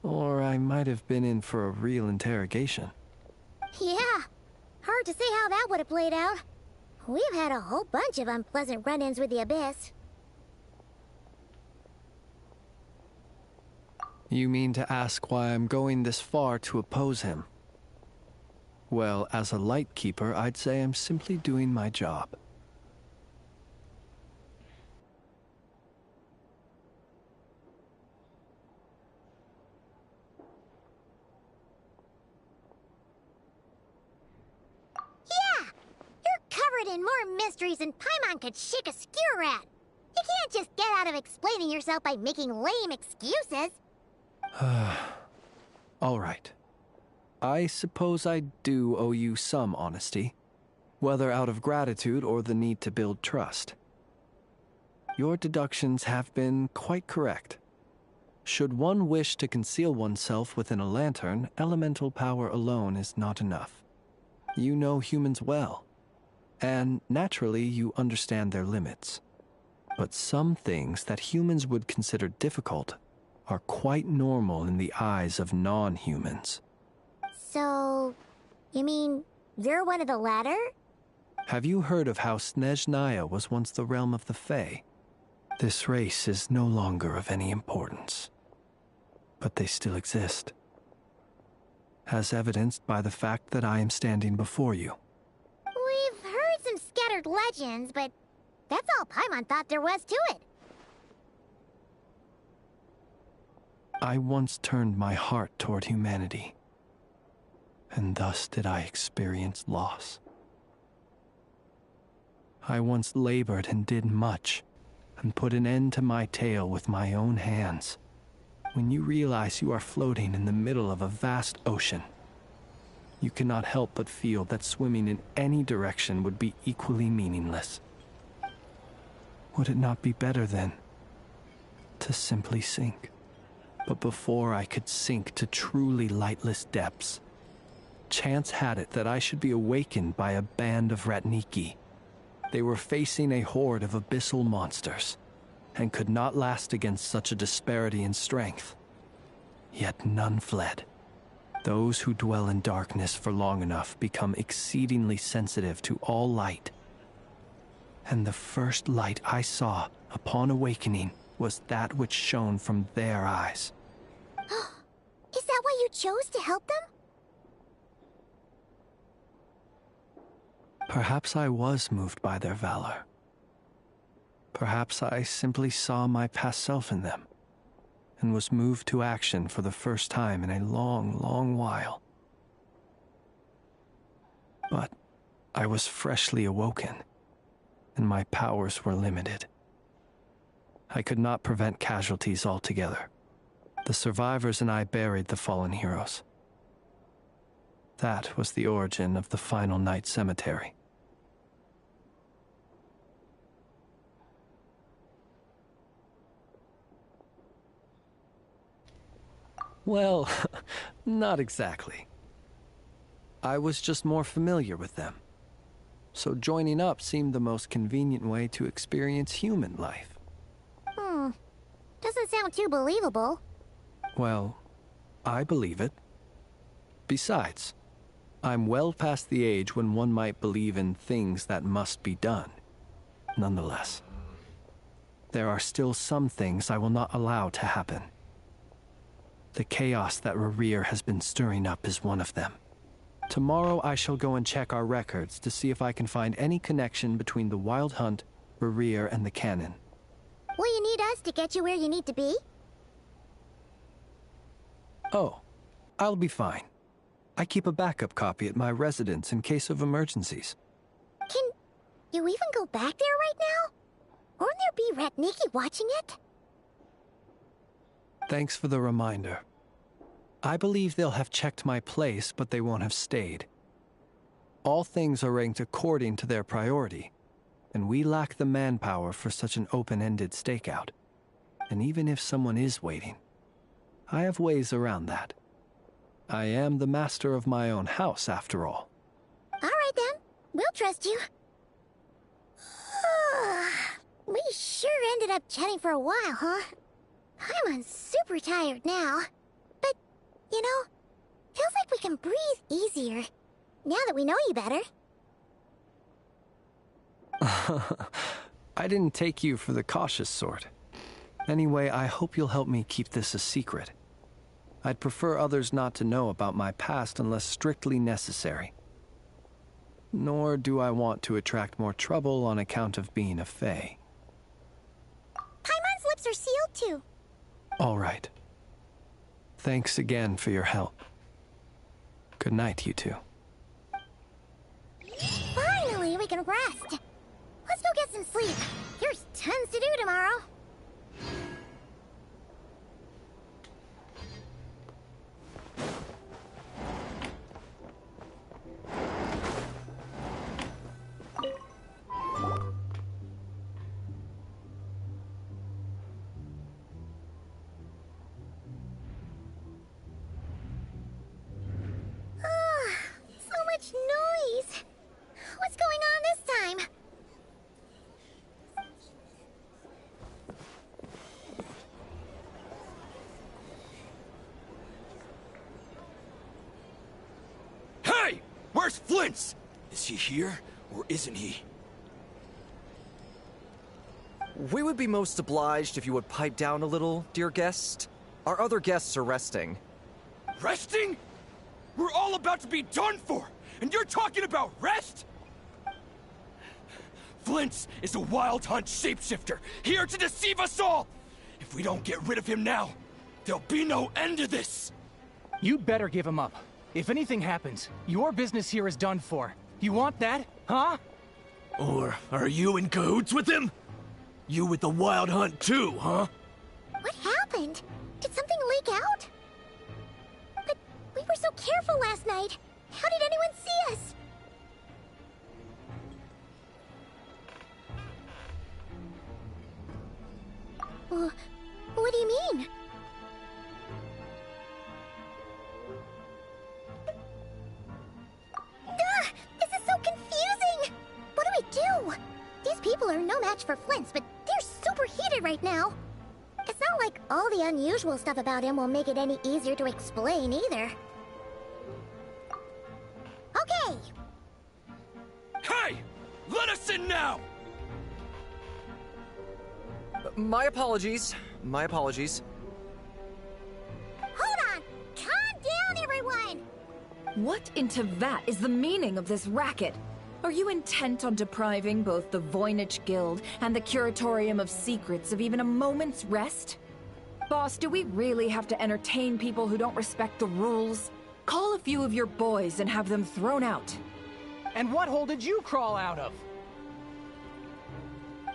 Or I might have been in for a real interrogation. Yeah, hard to say how that would have played out. We've had a whole bunch of unpleasant run-ins with the Abyss. You mean to ask why I'm going this far to oppose him? Well, as a light keeper, I'd say I'm simply doing my job. Yeah! You're covered in more mysteries than Paimon could shake a skewer at. You can't just get out of explaining yourself by making lame excuses. All right. I suppose I do owe you some honesty, whether out of gratitude or the need to build trust. Your deductions have been quite correct. Should one wish to conceal oneself within a lantern, elemental power alone is not enough. You know humans well, and naturally you understand their limits. But some things that humans would consider difficult are quite normal in the eyes of non-humans. So, you mean you're one of the latter? Have you heard of how Snezhnaya was once the realm of the Fae? This race is no longer of any importance, but they still exist, as evidenced by the fact that I am standing before you. We've heard some scattered legends, but that's all Paimon thought there was to it. I once turned my heart toward humanity, and thus did I experience loss. I once labored and did much, and put an end to my tale with my own hands. When you realize you are floating in the middle of a vast ocean, you cannot help but feel that swimming in any direction would be equally meaningless. Would it not be better, then, to simply sink? But before I could sink to truly lightless depths, chance had it that I should be awakened by a band of Ratniki. They were facing a horde of abyssal monsters, and could not last against such a disparity in strength. Yet none fled. Those who dwell in darkness for long enough become exceedingly sensitive to all light. And the first light I saw upon awakening was that which shone from their eyes. Is that why you chose to help them? Perhaps I was moved by their valor. Perhaps I simply saw my past self in them, and was moved to action for the first time in a long, long while. But I was freshly awoken, and my powers were limited. I could not prevent casualties altogether. The survivors and I buried the fallen heroes. That was the origin of the Final Night Cemetery. Well, not exactly. I was just more familiar with them. So joining up seemed the most convenient way to experience human life. Doesn't sound too believable. Well, I believe it. Besides, I'm well past the age when one might believe in things that must be done. Nonetheless, there are still some things I will not allow to happen. The chaos that Rerir has been stirring up is one of them. Tomorrow I shall go and check our records to see if I can find any connection between the Wild Hunt, Rerir, and the Canon. Will you need us to get you where you need to be? Oh, I'll be fine. I keep a backup copy at my residence in case of emergencies. Can you even go back there right now? Won't there be Ratniki watching it? Thanks for the reminder. I believe they'll have checked my place, but they won't have stayed. All things are ranked according to their priority, and we lack the manpower for such an open-ended stakeout. And even if someone is waiting, I have ways around that. I am the master of my own house, after all. All right, then. We'll trust you. We sure ended up chatting for a while, huh? I'm super tired now. But, you know, feels like we can breathe easier, now that we know you better. I didn't take you for the cautious sort. Anyway, I hope you'll help me keep this a secret. I'd prefer others not to know about my past unless strictly necessary. Nor do I want to attract more trouble on account of being a fae. Paimon's lips are sealed too. All right. Thanks again for your help. Good night, you two. Finally, we can rest. Let's go get some sleep. There's tons to do tomorrow. Noise! What's going on this time? Hey! Where's Flint's? Is he here, or isn't he? We would be most obliged if you would pipe down a little, dear guest. Our other guests are resting. Resting? We're all about to be done for! And you're talking about rest? Flint's is a wild hunt shapeshifter, here to deceive us all! If we don't get rid of him now, there'll be no end to this! You better give him up. If anything happens, your business here is done for. You want that, huh? Or are you in cahoots with him? You with the wild hunt too, huh? What happened? Did something leak out? But we were so careful last night. How did anyone see us? What do you mean? This is so confusing! What do? These people are no match for Flint's, but they're super heated right now. It's not like all the unusual stuff about him will make it any easier to explain either. Okay! Hey! Let us in now! My apologies. My apologies. Hold on! Calm down, everyone! What in Tevat is the meaning of this racket? Are you intent on depriving both the Voynich Guild and the Curatorium of Secrets of even a moment's rest? Boss, do we really have to entertain people who don't respect the rules? Call a few of your boys and have them thrown out. And what hole did you crawl out of?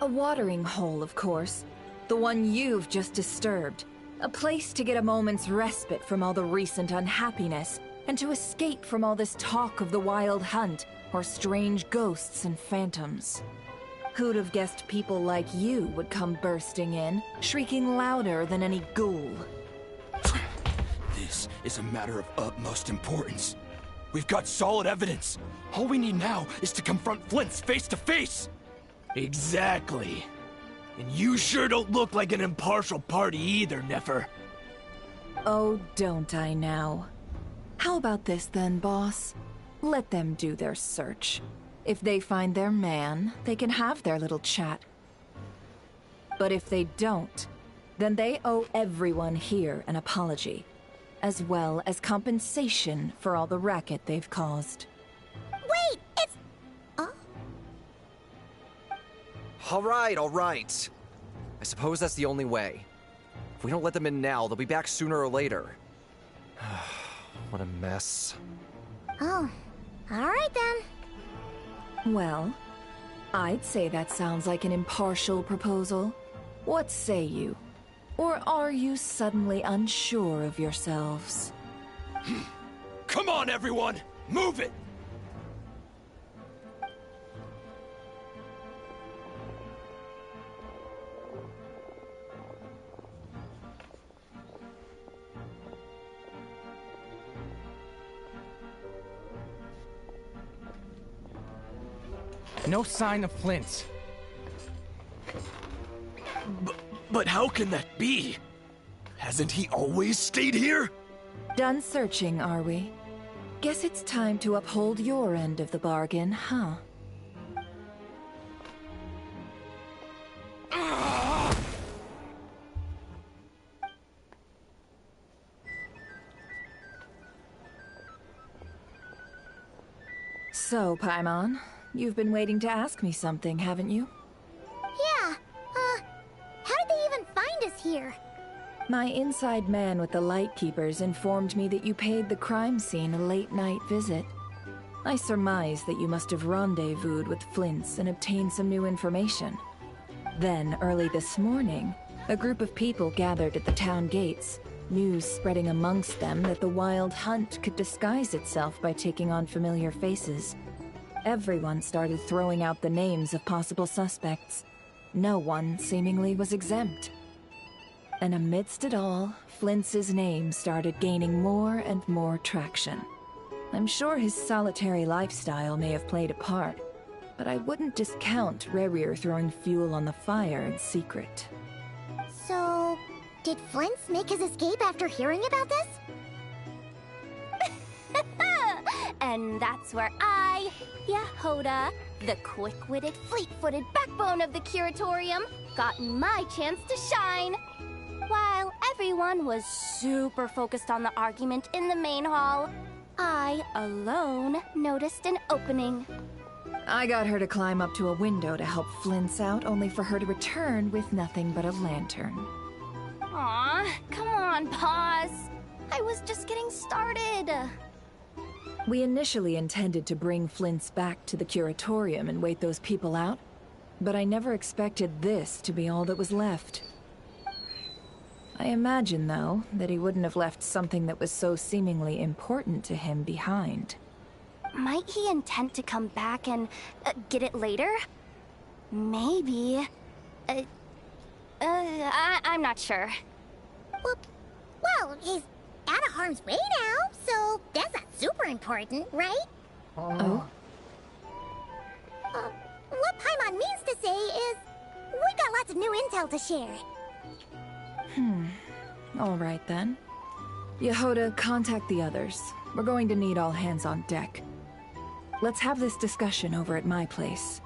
A watering hole, of course. The one you've just disturbed. A place to get a moment's respite from all the recent unhappiness, and to escape from all this talk of the wild hunt, or strange ghosts and phantoms. Who'd have guessed people like you would come bursting in, shrieking louder than any ghoul? This is a matter of utmost importance. We've got solid evidence. All we need now is to confront Flint's face to face. Exactly. And you sure don't look like an impartial party either, Nefer. Oh, don't I now? How about this then, boss? Let them do their search. If they find their man, they can have their little chat. But if they don't, then they owe everyone here an apology, as well as compensation for all the racket they've caused. Wait, it's... All right. I suppose that's the only way. If we don't let them in now, they'll be back sooner or later. What a mess. Oh, all right then. Well, I'd say that sounds like an impartial proposal. What say you? Or are you suddenly unsure of yourselves? Come on, everyone! Move it! No sign of Flint. But how can that be? Hasn't he always stayed here? Done searching, are we? Guess it's time to uphold your end of the bargain, huh? So, Paimon, you've been waiting to ask me something, haven't you? Yeah, how did they even find us here? My inside man with the Lightkeepers informed me that you paid the crime scene a late-night visit. I surmise that you must have rendezvoused with Flint's and obtained some new information. Then, early this morning, a group of people gathered at the town gates, news spreading amongst them that the Wild Hunt could disguise itself by taking on familiar faces. Everyone started throwing out the names of possible suspects. No one, seemingly, was exempt. And amidst it all, Flint's name started gaining more and more traction. I'm sure his solitary lifestyle may have played a part, but I wouldn't discount Rerir throwing fuel on the fire in secret. So, did Flint's make his escape after hearing about this? And that's where I, Yehoda, the quick-witted, fleet-footed backbone of the Curatorium, got my chance to shine. While everyone was super focused on the argument in the main hall, I alone noticed an opening. I got her to climb up to a window to help Flint's out, only for her to return with nothing but a lantern. Aw, come on, pause. I was just getting started. We initially intended to bring Flint's back to the Curatorium and wait those people out, but I never expected this to be all that was left. I imagine, though, that he wouldn't have left something that was so seemingly important to him behind. Might he intend to come back and get it later? Maybe. I'm not sure. Well, he's out of harm's way now, so that's not super important, right? Oh? What Paimon means to say is, we got lots of new intel to share. All right then. Yehoda, contact the others. We're going to need all hands on deck. Let's have this discussion over at my place.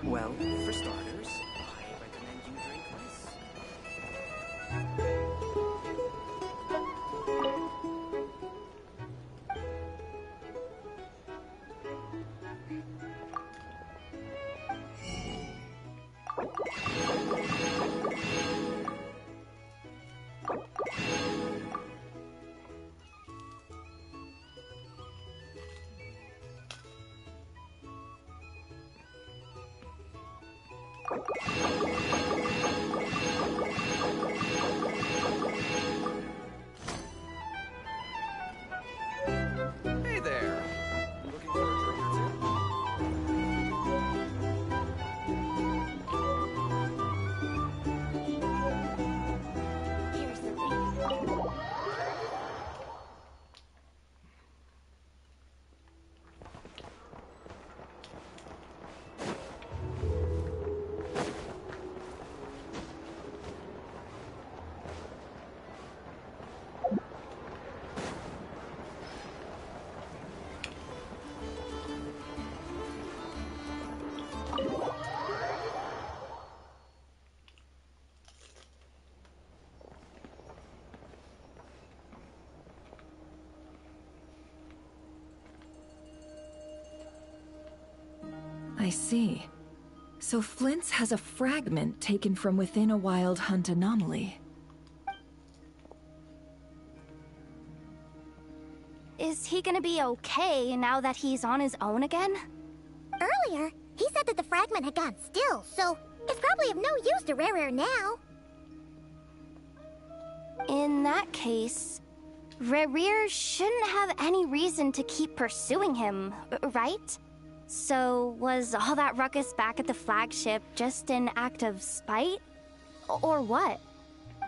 Well, for starters, I recommend you drink less. Hey there. You looking for a drink or two? Here's the thing. I see. So Flint's has a fragment taken from within a Wild Hunt anomaly. Is he gonna be okay now that he's on his own again? earlier, he said that the fragment had gone still, so it's probably of no use to Rare now. In that case, Rare shouldn't have any reason to keep pursuing him, right? So, was all that ruckus back at the flagship just an act of spite? Or what?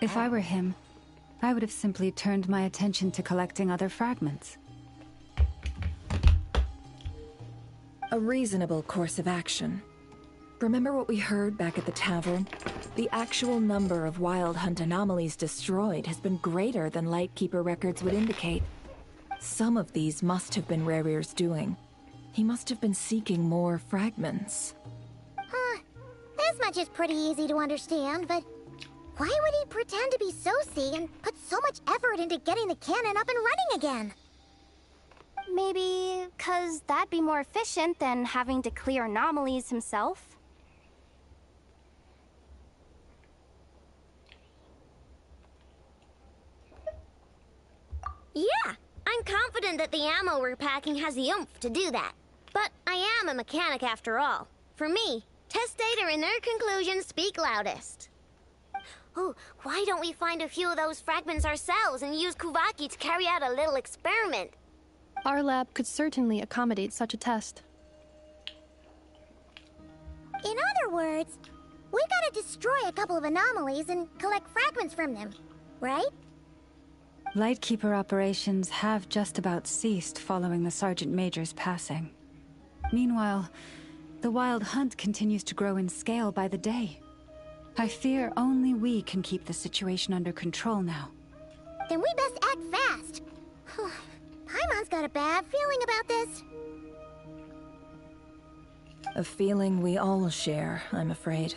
If I were him, I would have simply turned my attention to collecting other fragments. A reasonable course of action. Remember what we heard back at the tavern? The actual number of Wild Hunt anomalies destroyed has been greater than Lightkeeper records would indicate. Some of these must have been Rare's doing. He must have been seeking more fragments. This much is pretty easy to understand, but why would he pretend to be Soci and put so much effort into getting the cannon up and running again? Maybe 'cause that'd be more efficient than having to clear anomalies himself? Yeah, I'm confident that the ammo we're packing has the oomph to do that. But I am a mechanic after all. For me, test data and their conclusions speak loudest. Ooh, why don't we find a few of those fragments ourselves and use Kuvaki to carry out a little experiment? Our lab could certainly accommodate such a test. In other words, we gotta destroy a couple of anomalies and collect fragments from them, right? Lightkeeper operations have just about ceased following the Sergeant Major's passing. Meanwhile, the Wild Hunt continues to grow in scale by the day. I fear only we can keep the situation under control now. Then we best act fast. Paimon's got a bad feeling about this. A feeling we all share, I'm afraid.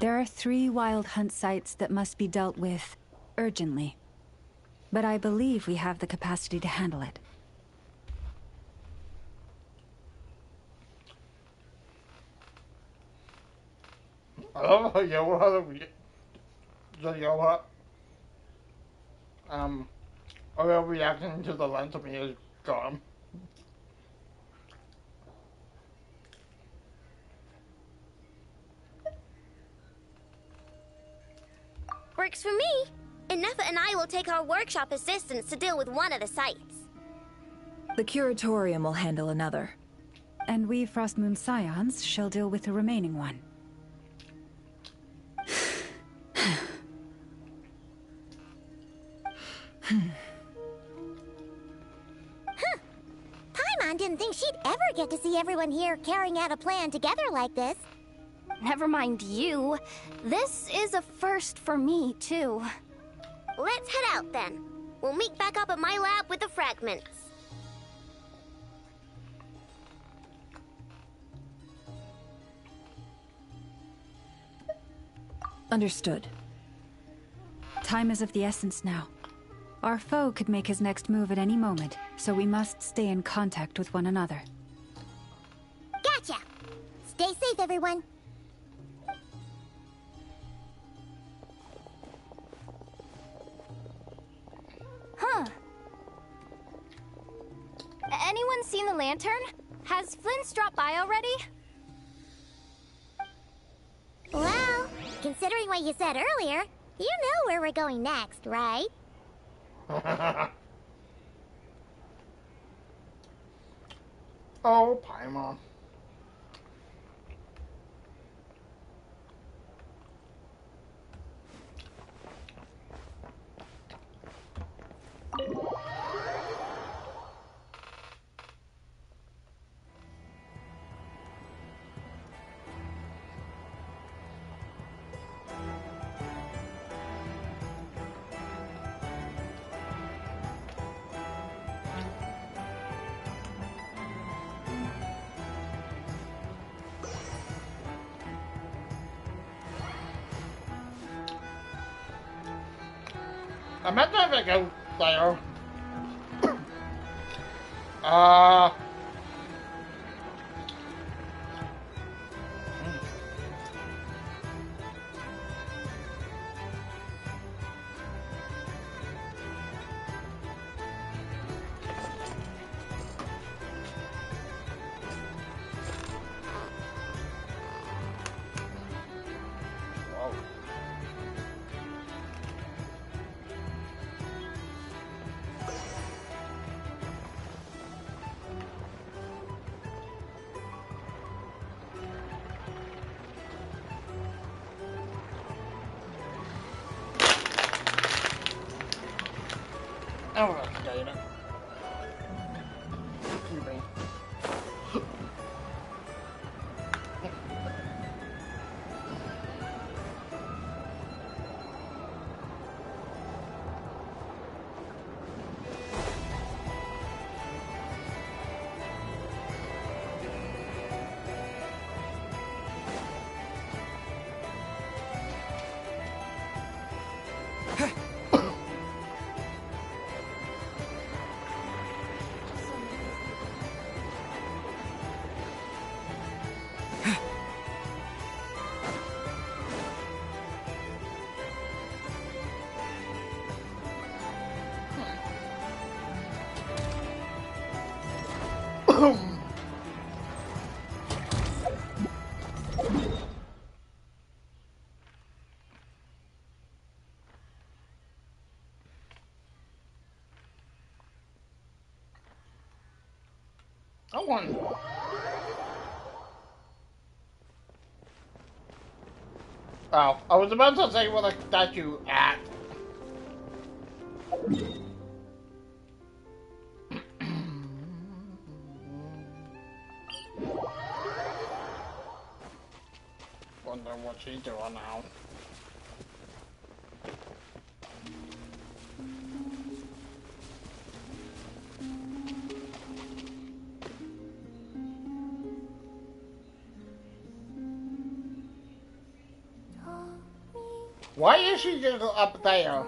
There are 3 Wild Hunt sites that must be dealt with urgently. But I believe we have the capacity to handle it. I love how Yoa had a reaction to the lens of me is gone. Works for me. Ineffa and I will take our workshop assistants to deal with one of the sites. The Curatorium will handle another. And we Frostmoon Scions shall deal with the remaining one. Paimon didn't think she'd ever get to see everyone here carrying out a plan together like this. Never mind you. This is a first for me, too. Let's head out, then. We'll meet back up at my lab with the fragments. Understood. Time is of the essence now. Our foe could make his next move at any moment, so we must stay in contact with one another. Gotcha! Stay safe, everyone. Huh. Anyone seen the lantern? Has Flint's dropped by already? Well, considering what you said earlier, you know where we're going next, right? Oh, Paimon. I meant to have a go there. Oh, that's good. Excuse me. I won. Oh, I was about to say what a statue at. Wonder what she's doing now. Why is she just up there?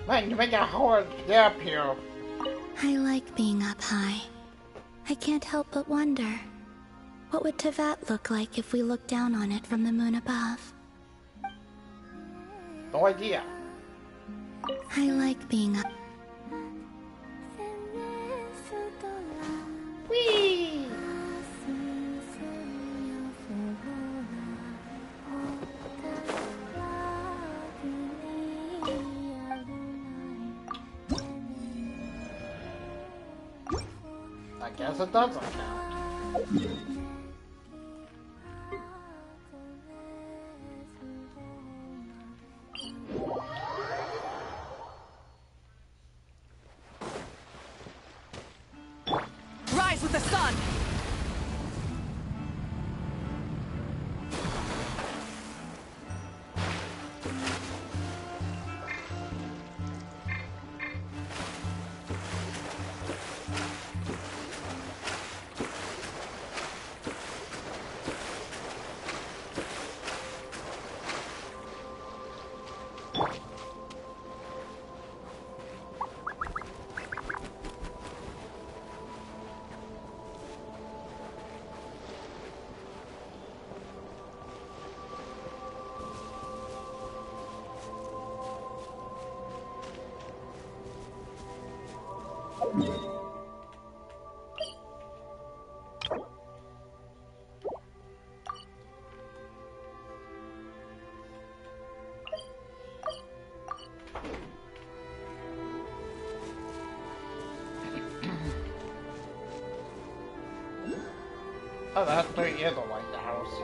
Man, you make a hard gap here. I like being up high. I can't help but wonder, what would Tevat look like if we looked down on it from the moon above? No idea. I like being up. Whee! I guess it doesn't count. Rise with the sun! Oh, that really is a lighthouse.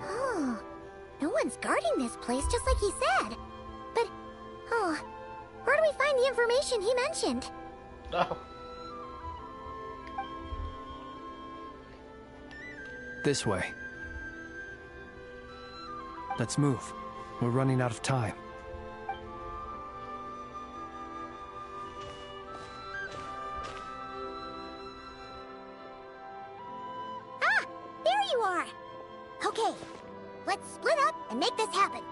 Oh, no one's guarding this place just like he said. But, oh, where do we find the information he mentioned? Oh. This way. Let's move. We're running out of time. Ah! There you are! Okay, let's split up and make this happen.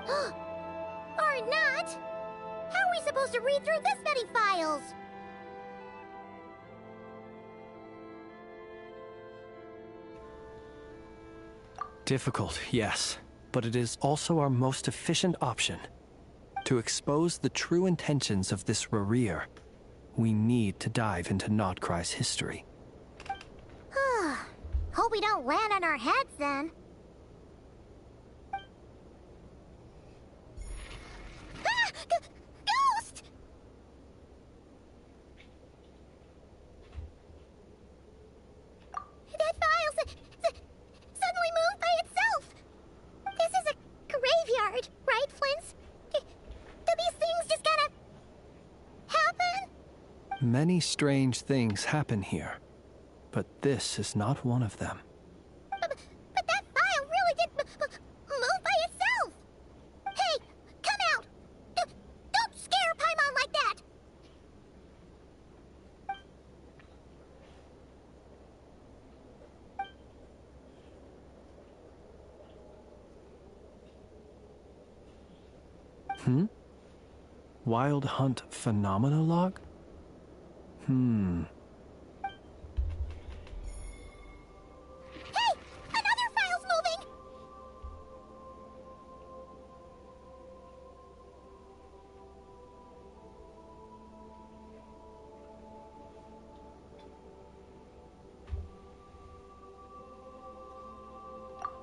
Or not! How are we supposed to read through this many files? Difficult, yes, but it is also our most efficient option. To expose the true intentions of this Rereer, we need to dive into Notcry's history. Hope we don't land on our heads then. Ah! Ghost! That file suddenly moved by itself. This is a graveyard, right, Flint? Do these things just gotta happen? Many strange things happen here, but this is not one of them. But that file really did move by itself. Hey, come out! Don't scare Paimon like that! Wild Hunt Phenomenologue? Hey! Another file's moving!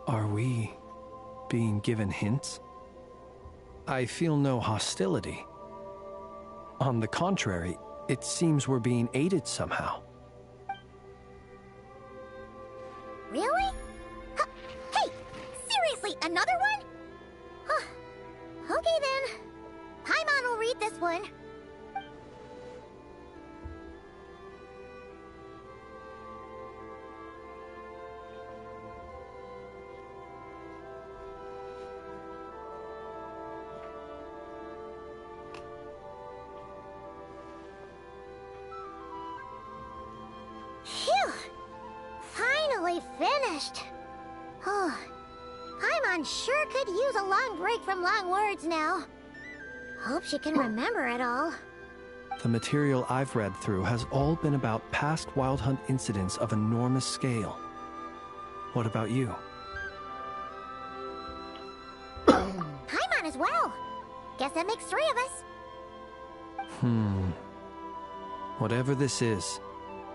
Are we being given hints? I feel no hostility. On the contrary, it seems we're being aided somehow. Really? Hey! Seriously, another one? Okay then. Paimon will read this one. Phew! Finally finished. Oh, Paimon sure could use a long break from long words now. Hope she can remember it all. The material I've read through has all been about past Wild Hunt incidents of enormous scale. What about you? Paimon as well. Guess that makes 3 of us. Whatever this is,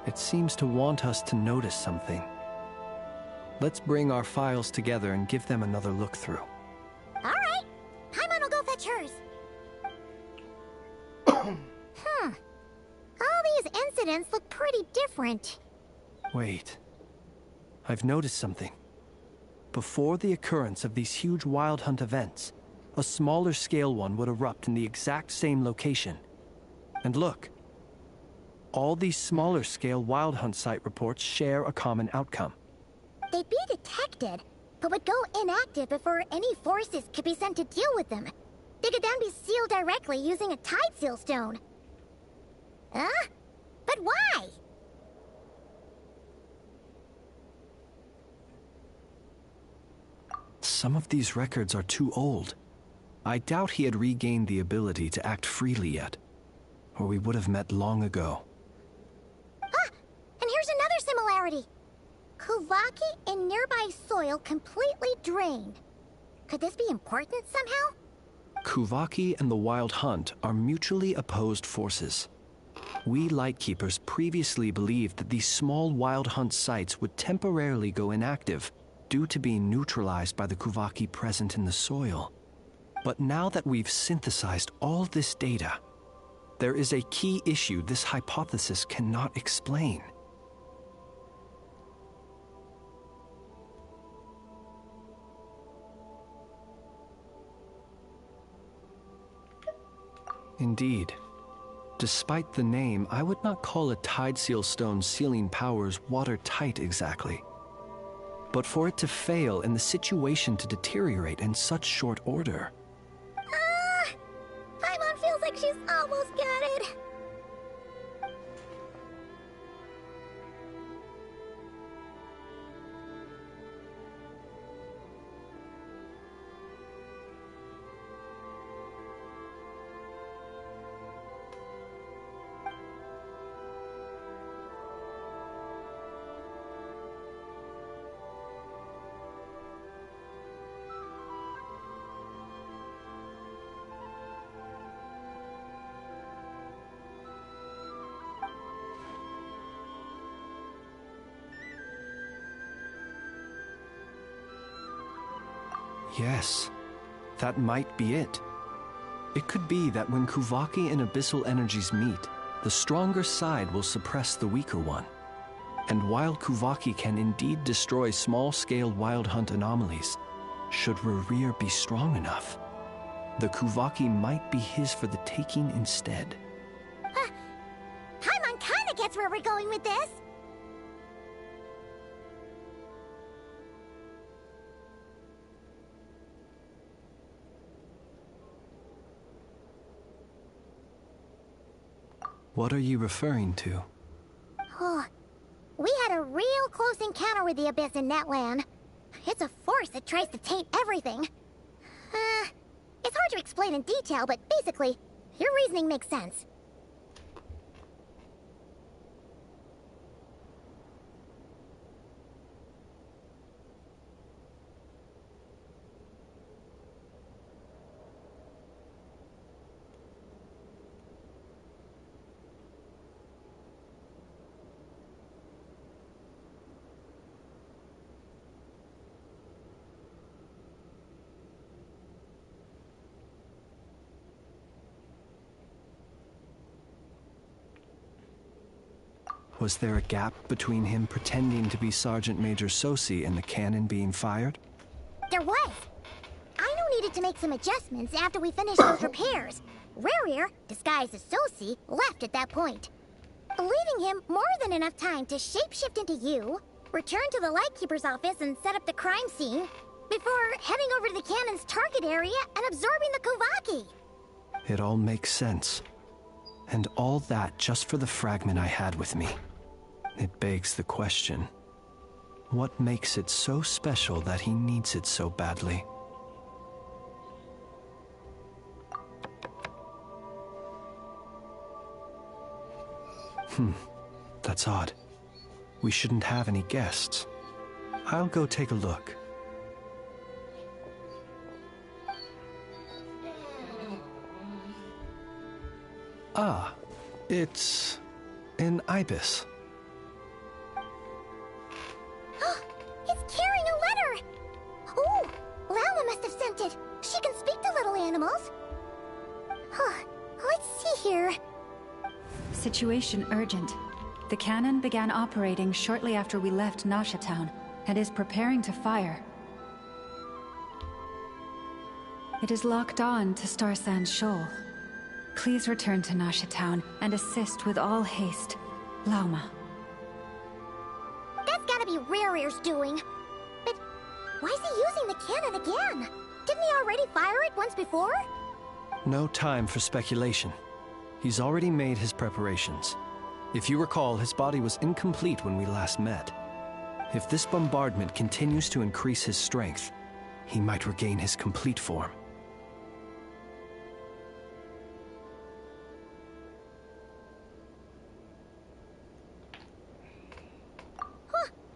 it seems to want us to notice something. Let's bring our files together and give them another look through. All right. Paimon will go fetch hers. All these incidents look pretty different. Wait. I've noticed something. Before the occurrence of these huge Wild Hunt events, a smaller scale one would erupt in the exact same location. And look. All these smaller scale Wild Hunt site reports share a common outcome. They'd be detected, but would go inactive before any forces could be sent to deal with them. They could then be sealed directly using a tide seal stone. Huh? But why? Some of these records are too old. I doubt he had regained the ability to act freely yet, or we would have met long ago. Ah! And here's another similarity. Kuvaki and nearby soil completely drained. Could this be important somehow? Kuvaki and the Wild Hunt are mutually opposed forces. We Lightkeepers previously believed that these small Wild Hunt sites would temporarily go inactive due to being neutralized by the Kuvaki present in the soil. But now that we've synthesized all this data, there is a key issue this hypothesis cannot explain. Indeed. Despite the name, I would not call a Tideseal Stone's sealing powers watertight exactly. But for it to fail and the situation to deteriorate in such short order... Paimon feels like she's almost got it. Yes, that might be it. It could be that when Kuvaki and Abyssal energies meet, the stronger side will suppress the weaker one. And while Kuvaki can indeed destroy small-scale wild hunt anomalies, should Rerir be strong enough, the Kuvaki might be his for the taking instead. Paimon kinda gets where we're going with this. What are you referring to? Oh, we had a real close encounter with the Abyss in Netland. It's a force that tries to taint everything. It's hard to explain in detail, but basically, your reasoning makes sense. Was there a gap between him pretending to be Sergeant Major Sosi and the cannon being fired? There was. Aino needed to make some adjustments after we finished those repairs. Rerir, disguised as Sosi, left at that point, leaving him more than enough time to shapeshift into you, return to the Lightkeeper's office and set up the crime scene, before heading over to the cannon's target area and absorbing the Kuvaki. It all makes sense. And all that just for the fragment I had with me. It begs the question, what makes it so special that he needs it so badly? That's odd. We shouldn't have any guests. I'll go take a look. Ah, it's an ibis. It's carrying a letter! Ooh, Lala must have sent it. She can speak to little animals. Let's see here. Situation urgent. The cannon began operating shortly after we left Nasha Town and is preparing to fire. It is locked on to Star Sand Shoal. Please return to Nasha Town and assist with all haste. Lauma. That's gotta be Rerir's doing. But why is he using the cannon again? Didn't he already fire it once before? No time for speculation. He's already made his preparations. If you recall, his body was incomplete when we last met. If this bombardment continues to increase his strength, he might regain his complete form.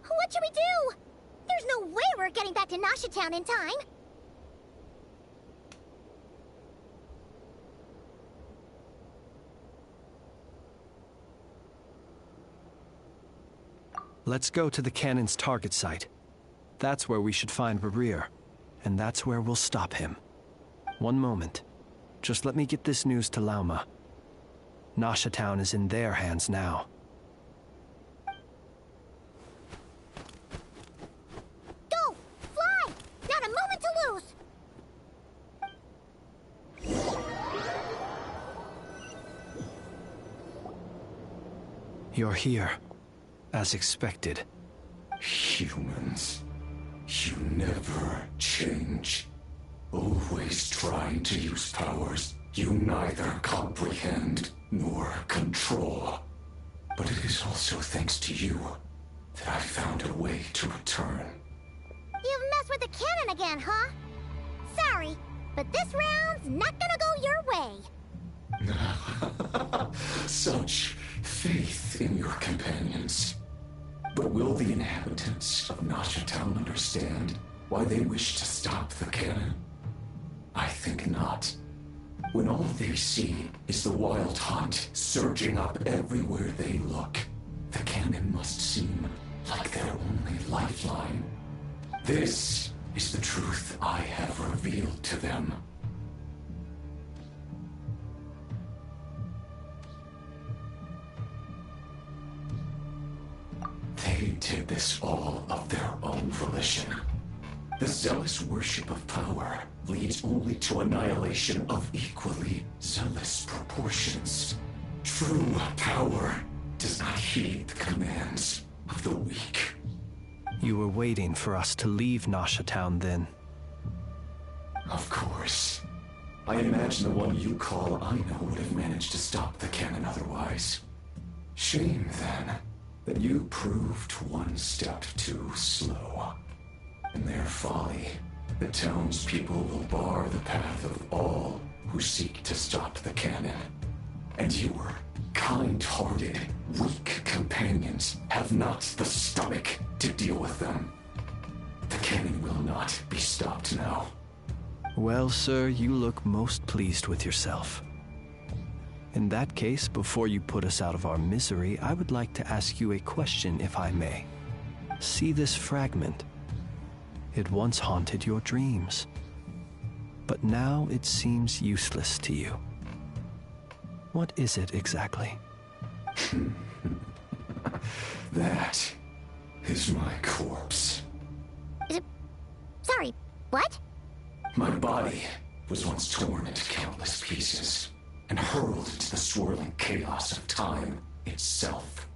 What should we do? There's no way we're getting back to Nasha Town in time. Let's go to the cannon's target site. That's where we should find Rerir, and that's where we'll stop him. One moment. Just let me get this news to Lauma. Nasha Town is in their hands now. Go! Fly! Not a moment to lose! You're here, as expected. Humans, you never change. Always trying to use powers you neither comprehend nor control. But it is also thanks to you that I found a way to return. You've messed with the cannon again, huh? Sorry, but this round's not gonna go your way. Such faith in your companions. But will the inhabitants of Nasha Town understand why they wish to stop the cannon? I think not. When all they see is the wild hunt surging up everywhere they look, the cannon must seem like their only lifeline. This is the truth I have revealed to them. They did this all of their own volition. The zealous worship of power leads only to annihilation of equally zealous proportions. True power does not heed the commands of the weak. You were waiting for us to leave Nasha Town then. Of course. I imagine the one you call Aina would have managed to stop the cannon otherwise. Shame, then, that you proved one step too slow. In their folly, the townspeople will bar the path of all who seek to stop the cannon. And your kind-hearted, weak companions have not the stomach to deal with them. The cannon will not be stopped now. Well, sir, you look most pleased with yourself. In that case, before you put us out of our misery, I would like to ask you a question, if I may. See this fragment? It once haunted your dreams, but now it seems useless to you. What is it exactly? That is my corpse. Sorry, what? My body was once torn into countless pieces and hurled into the swirling chaos of time itself.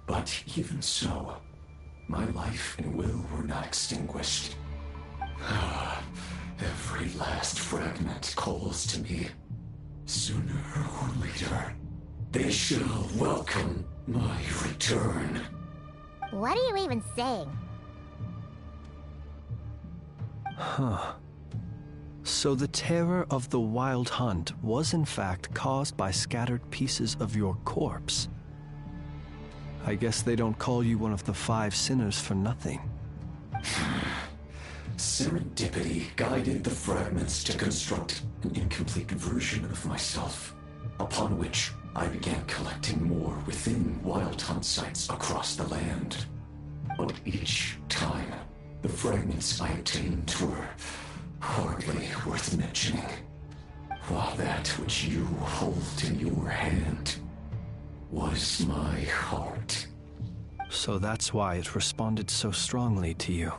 But even so, my life and will were not extinguished. Every last fragment calls to me. Sooner or later, they shall welcome my return. What are you even saying? Huh. So the terror of the wild hunt was in fact caused by scattered pieces of your corpse. I guess they don't call you one of the 5 sinners for nothing. Serendipity guided the fragments to construct an incomplete version of myself, upon which I began collecting more within wild hunt sites across the land. But each time, the fragments I obtained were hardly worth mentioning, while that which you hold in your hand was my heart. So that's why it responded so strongly to you.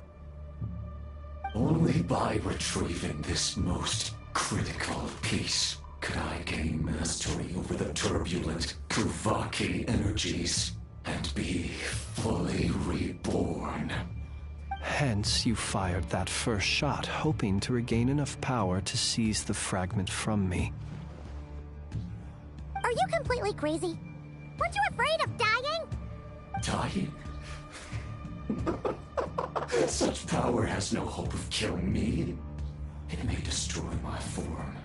Only by retrieving this most critical piece could I gain mastery over the turbulent Kuvaki energies and be fully reborn. Hence, you fired that first shot, hoping to regain enough power to seize the fragment from me. Are you completely crazy? Weren't you afraid of dying? Dying? Such power has no hope of killing me. It may destroy my form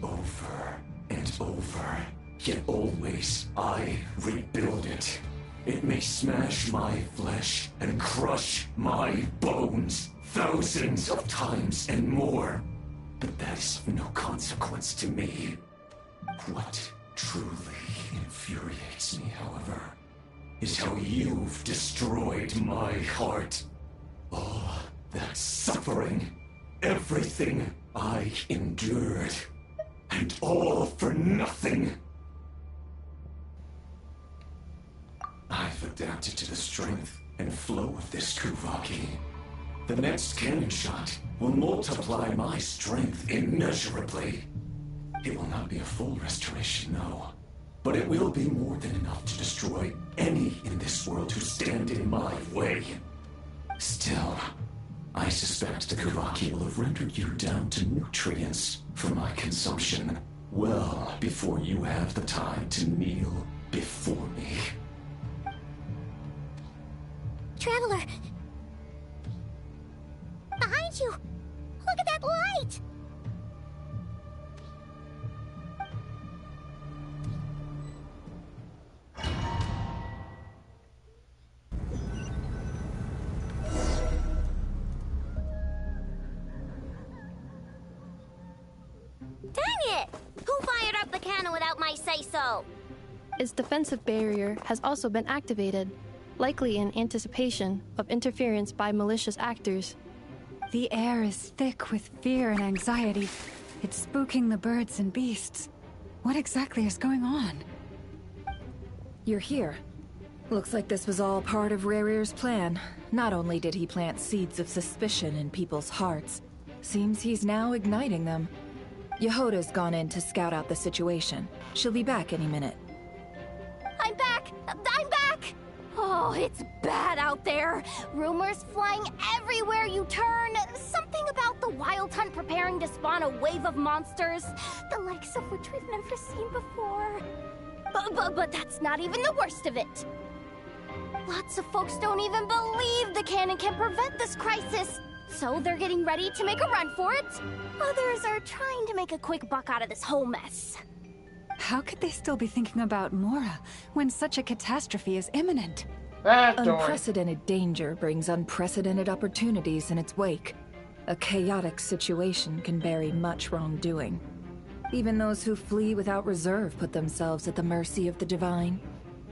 over and over, yet always I rebuild it. It may smash my flesh and crush my bones thousands of times and more, but that is of no consequence to me. What truly infuriates me, however, is how you've destroyed my heart. All That suffering, everything I endured, and all for nothing. I've adapted to the strength and flow of this Kuvaki. The next cannon shot will multiply my strength immeasurably. It will not be a full restoration, no. But it will be more than enough to destroy any in this world who stand in my way. Still, I suspect the Kuvaki will have rendered you down to nutrients for my consumption well before you have the time to kneel before me. Traveler! Behind you! Look at that light! Dang it! Who fired up the cannon without my say-so? Its defensive barrier has also been activated, likely in anticipation of interference by malicious actors. The air is thick with fear and anxiety. It's spooking the birds and beasts. What exactly is going on? You're here. Looks like this was all part of Rarir's plan. Not only did he plant seeds of suspicion in people's hearts, seems he's now igniting them. Yehoda's gone in to scout out the situation. She'll be back any minute. I'm back! I'm back! Oh, it's bad out there. Rumors flying everywhere you turn. Something about the Wild Hunt preparing to spawn a wave of monsters, the likes of which we've never seen before. But that's not even the worst of it. Lots of folks don't even believe the cannon can prevent this crisis, so they're getting ready to make a run for it. Others are trying to make a quick buck out of this whole mess. How could they still be thinking about Mora when such a catastrophe is imminent? Unprecedented danger brings unprecedented opportunities in its wake. A chaotic situation can bury much wrongdoing. Even those who flee without reserve put themselves at the mercy of the divine.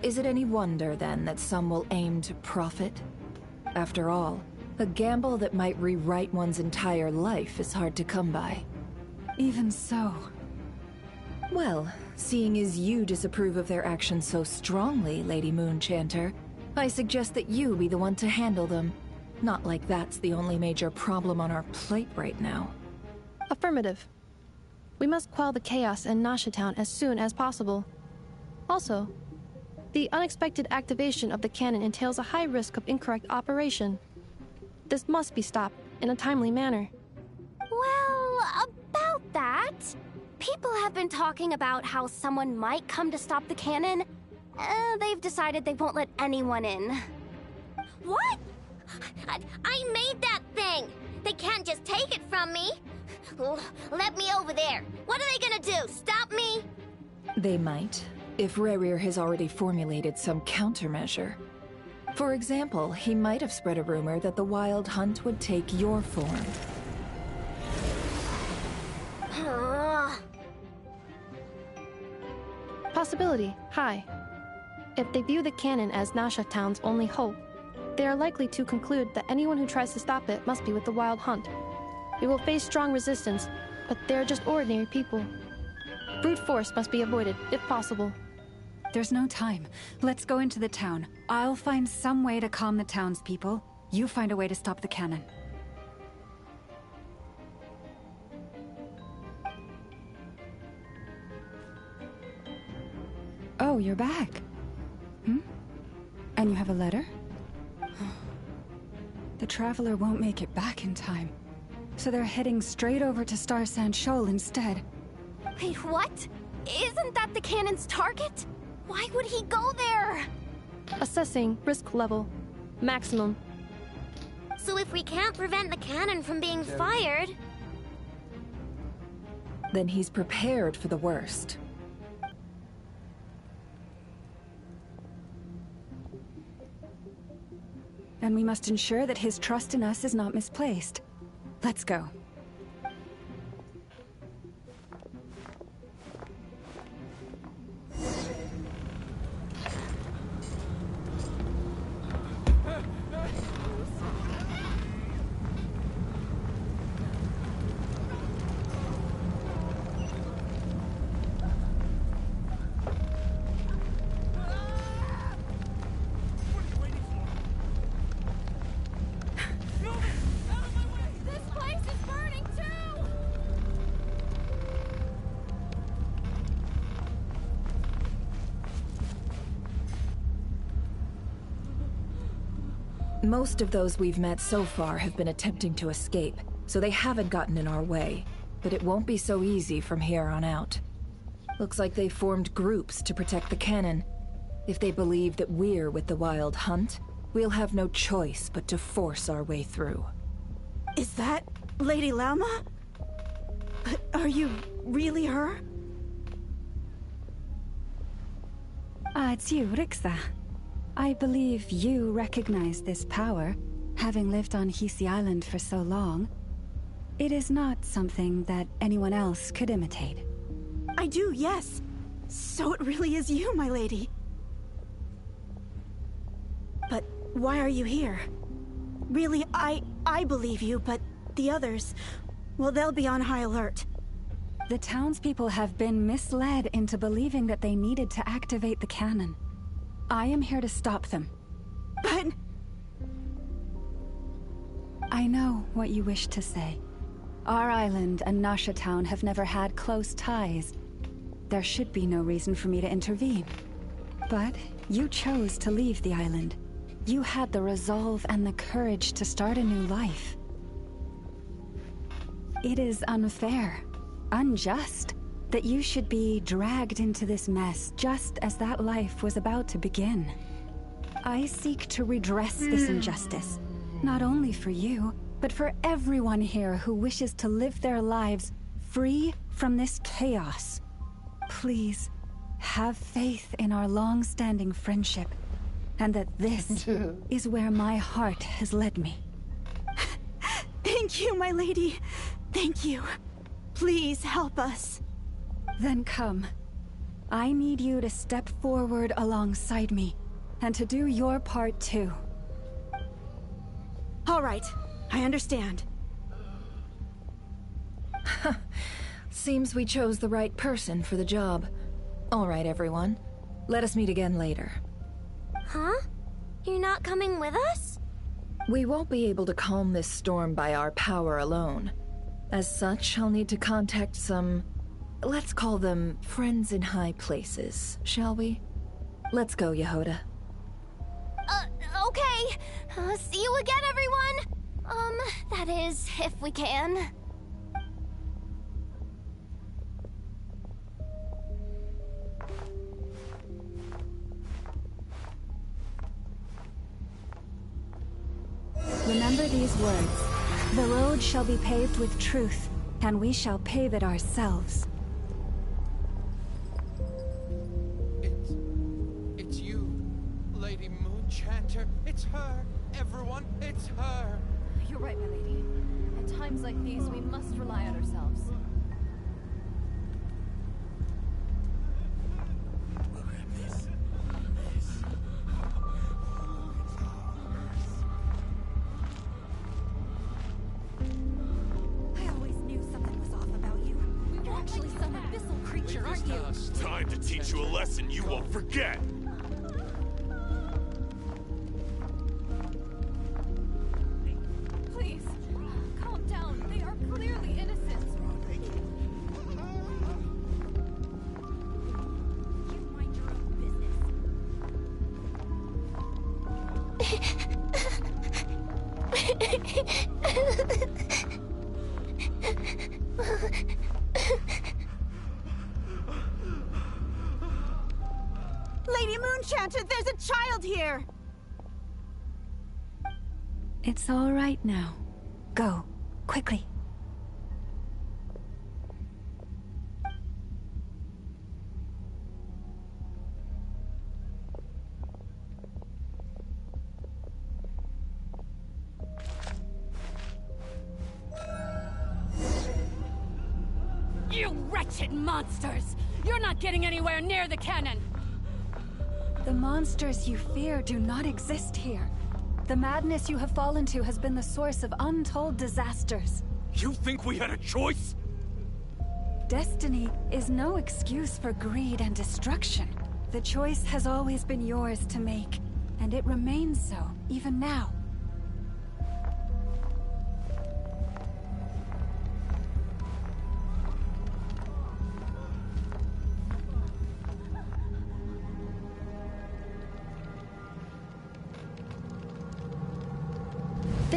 Is it any wonder, then, that some will aim to profit? After all, a gamble that might rewrite one's entire life is hard to come by. Even so. Well, seeing as you disapprove of their actions so strongly, Lady Moonchanter, I suggest that you be the one to handle them. Not like that's the only major problem on our plate right now. Affirmative. We must quell the chaos in Nasha Town as soon as possible. Also, the unexpected activation of the cannon entails a high risk of incorrect operation. This must be stopped in a timely manner. Well, about that, people have been talking about how someone might come to stop the cannon. They've decided they won't let anyone in. What? I made that thing! They can't just take it from me! Let me over there! What are they gonna do? Stop me? They might, if Rarir has already formulated some countermeasure. For example, he might have spread a rumor that the Wild Hunt would take your form. Possibility high. If they view the cannon as Nasha Town's only hope, they are likely to conclude that anyone who tries to stop it must be with the Wild Hunt. We will face strong resistance, but they are just ordinary people. Brute force must be avoided, if possible. There's no time. Let's go into the town. I'll find some way to calm the townspeople. You find a way to stop the cannon. Oh, you're back. And you have a letter? The Traveler won't make it back in time. So they're heading straight over to Star Sand Shoal instead. Wait, what? Isn't that the cannon's target? Why would he go there? Assessing risk level. Maximum. So if we can't prevent the cannon from being fired... Then he's prepared for the worst. And we must ensure that his trust in us is not misplaced. Let's go. Most of those we've met so far have been attempting to escape, so they haven't gotten in our way. But it won't be so easy from here on out. Looks like they formed groups to protect the cannon. If they believe that we're with the Wild Hunt, we'll have no choice but to force our way through. Is that Lady Lauma? Are you really her? It's you, Rixa. I believe you recognize this power, having lived on Hisi Island for so long. It is not something that anyone else could imitate. I do, yes. So it really is you, my lady. But why are you here? Really, I believe you, but the others, well, they'll be on high alert. The townspeople have been misled into believing that they needed to activate the cannon. I am here to stop them. But... I know what you wish to say. Our island and Nasha Town have never had close ties. There should be no reason for me to intervene. But you chose to leave the island. You had the resolve and the courage to start a new life. It is unfair, unjust, that you should be dragged into this mess just as that life was about to begin. I seek to redress this injustice, not only for you, but for everyone here who wishes to live their lives free from this chaos. Please, have faith in our long-standing friendship, and that this is where my heart has led me. Thank you, my lady. Thank you. Please help us. Then come. I need you to step forward alongside me, and to do your part too. All right, I understand. Seems we chose the right person for the job. All right, everyone. Let us meet again later. Huh? You're not coming with us? We won't be able to calm this storm by our power alone. As such, I'll need to contact some... let's call them friends in high places, shall we? Let's go, Yehoda. Okay. See you again, everyone! That is, if we can. Remember these words. The road shall be paved with truth, and we shall pave it ourselves. It's you, Lady Moonchanter. It's her. Everyone, it's her. You're right, my lady. At times like these, we must rely on ourselves. I always knew something was off about you. You're actually some abyssal creature, aren't you? Time to teach you a lesson you won't forget. Please, calm down. They are clearly innocent. You mind your own Lady Moonchanter, there's a child here! It's all right now. Go, quickly. You wretched monsters! You're not getting anywhere near the cannon! The monsters you fear do not exist here. The madness you have fallen to has been the source of untold disasters. You think we had a choice? Destiny is no excuse for greed and destruction. The choice has always been yours to make, and it remains so, even now.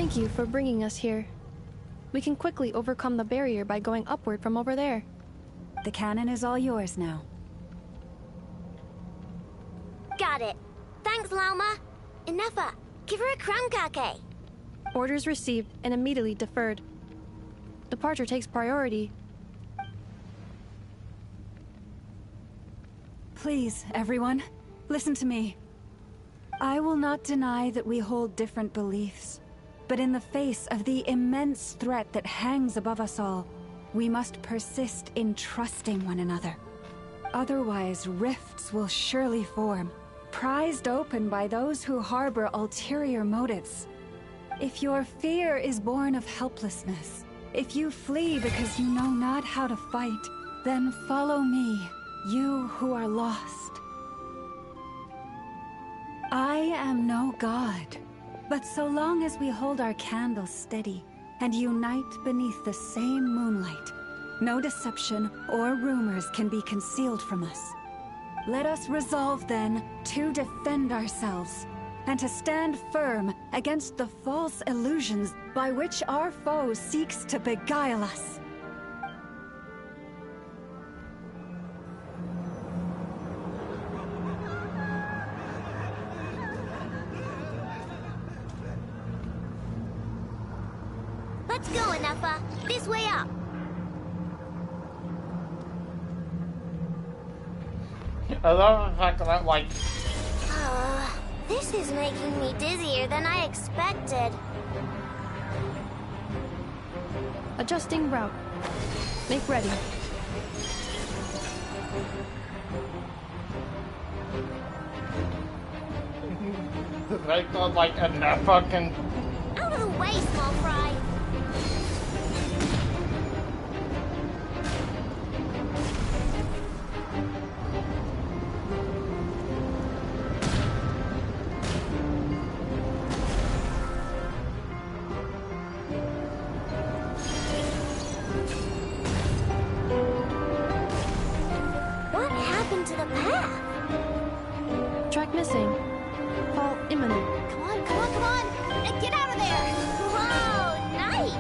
Thank you for bringing us here. We can quickly overcome the barrier by going upward from over there. The cannon is all yours now. Got it. Thanks, Lauma. Inefa, give her a crunkake. Orders received and immediately deferred. Departure takes priority. Please, everyone, listen to me. I will not deny that we hold different beliefs, but in the face of the immense threat that hangs above us all, we must persist in trusting one another. Otherwise, rifts will surely form, prized open by those who harbor ulterior motives. If your fear is born of helplessness, if you flee because you know not how to fight, then follow me, you who are lost. I am no god, but so long as we hold our candles steady and unite beneath the same moonlight, no deception or rumors can be concealed from us. Let us resolve then to defend ourselves and to stand firm against the false illusions by which our foe seeks to beguile us. Let's go, Inefa. This way up. I love the fact that, like... This is making me dizzier than I expected. Adjusting route. Make ready. The fact that, like, Inefa can... Out of the way, small fry. What happened to the path? Track missing. Fall imminent. Come on, come on, come on! And get out of there! Whoa, nice!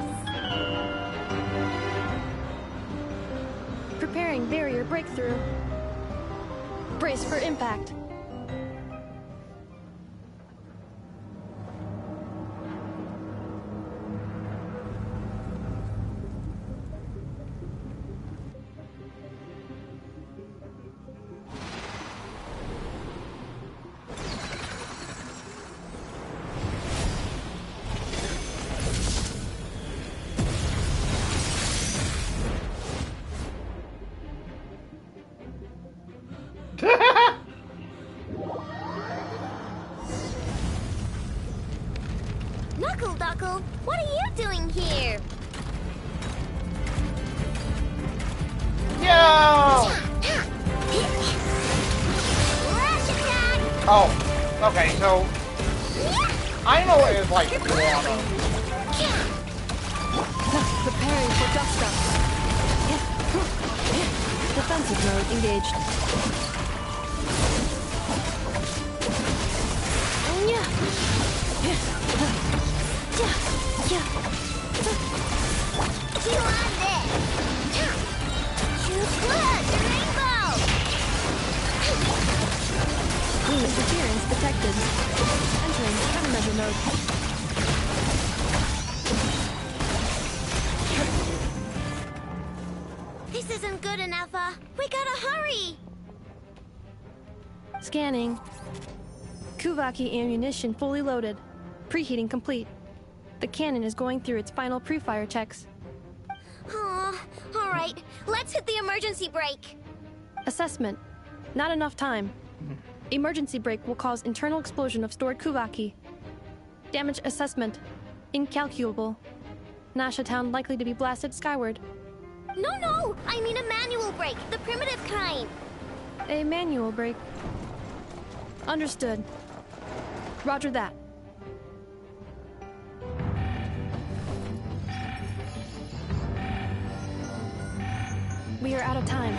Preparing barrier breakthrough. Brace for impact. Knuckle Duckle, what are you doing here? Yo! Rush attack! Oh, okay, so... I know it is like water. Preparing for dust up. Defensive mode engaged. You on this! Shoot good, the rainbow! Green interference detected. Entering countermeasure mode. This isn't good enough, we gotta hurry! Scanning. Kuvaki ammunition fully loaded. Preheating complete. The cannon is going through its final pre-fire checks. Alright, let's hit the emergency brake. Assessment. Not enough time. Emergency brake will cause internal explosion of stored Kuvaki. Damage assessment. Incalculable. Nasha Town likely to be blasted skyward. No, I mean a manual brake, the primitive kind. A manual brake. Understood. Roger that. We are out of time.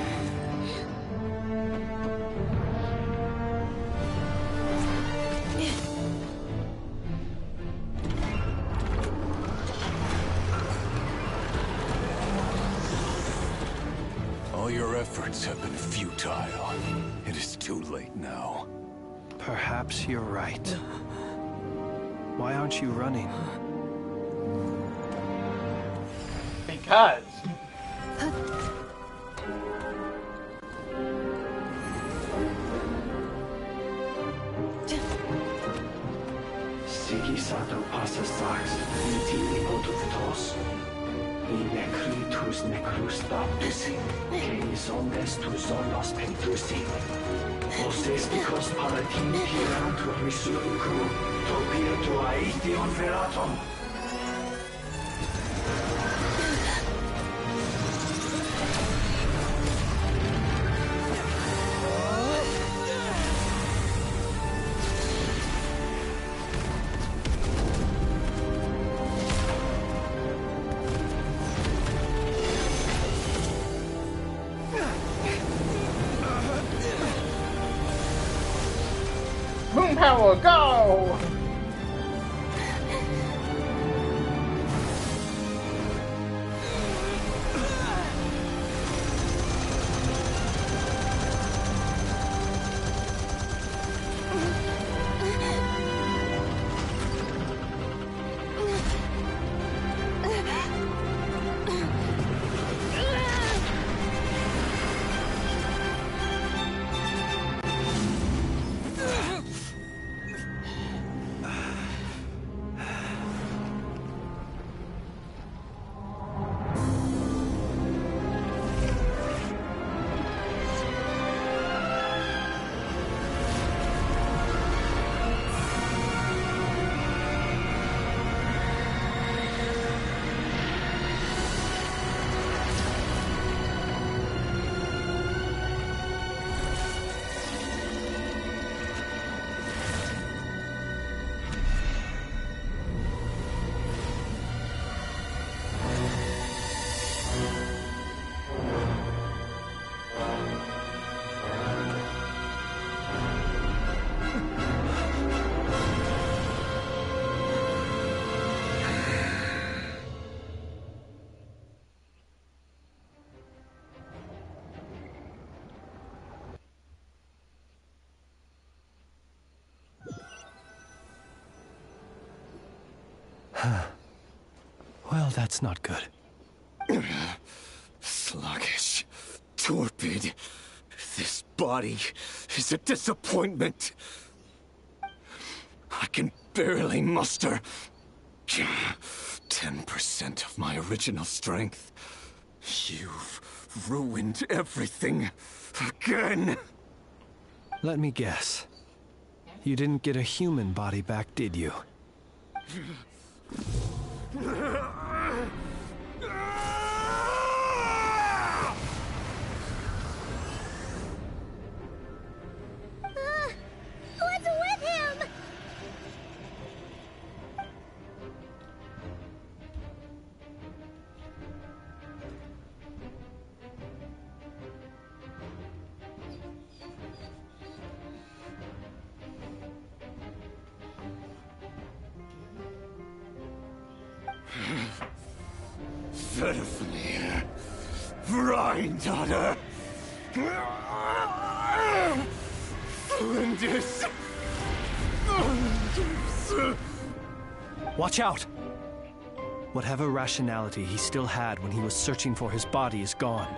efforts have been futile. It is too late now. Perhaps you're right. Why aren't you running? Because. Sigisato passa sax, viti autoptos. I necritus necrus baptisi, que ondes tu zolos pentusi. Ostes picos palatin pirantur resurrecum, topir aethion veratum. Moon power, go! Well, that's not good. Sluggish, torpid. This body is a disappointment. I can barely muster 10% of my original strength. You've ruined everything again. Let me guess. You didn't get a human body back, did you? What's with him? Verfnir, Rhine-daughter, Flinders. Watch out! Whatever rationality he still had when he was searching for his body is gone.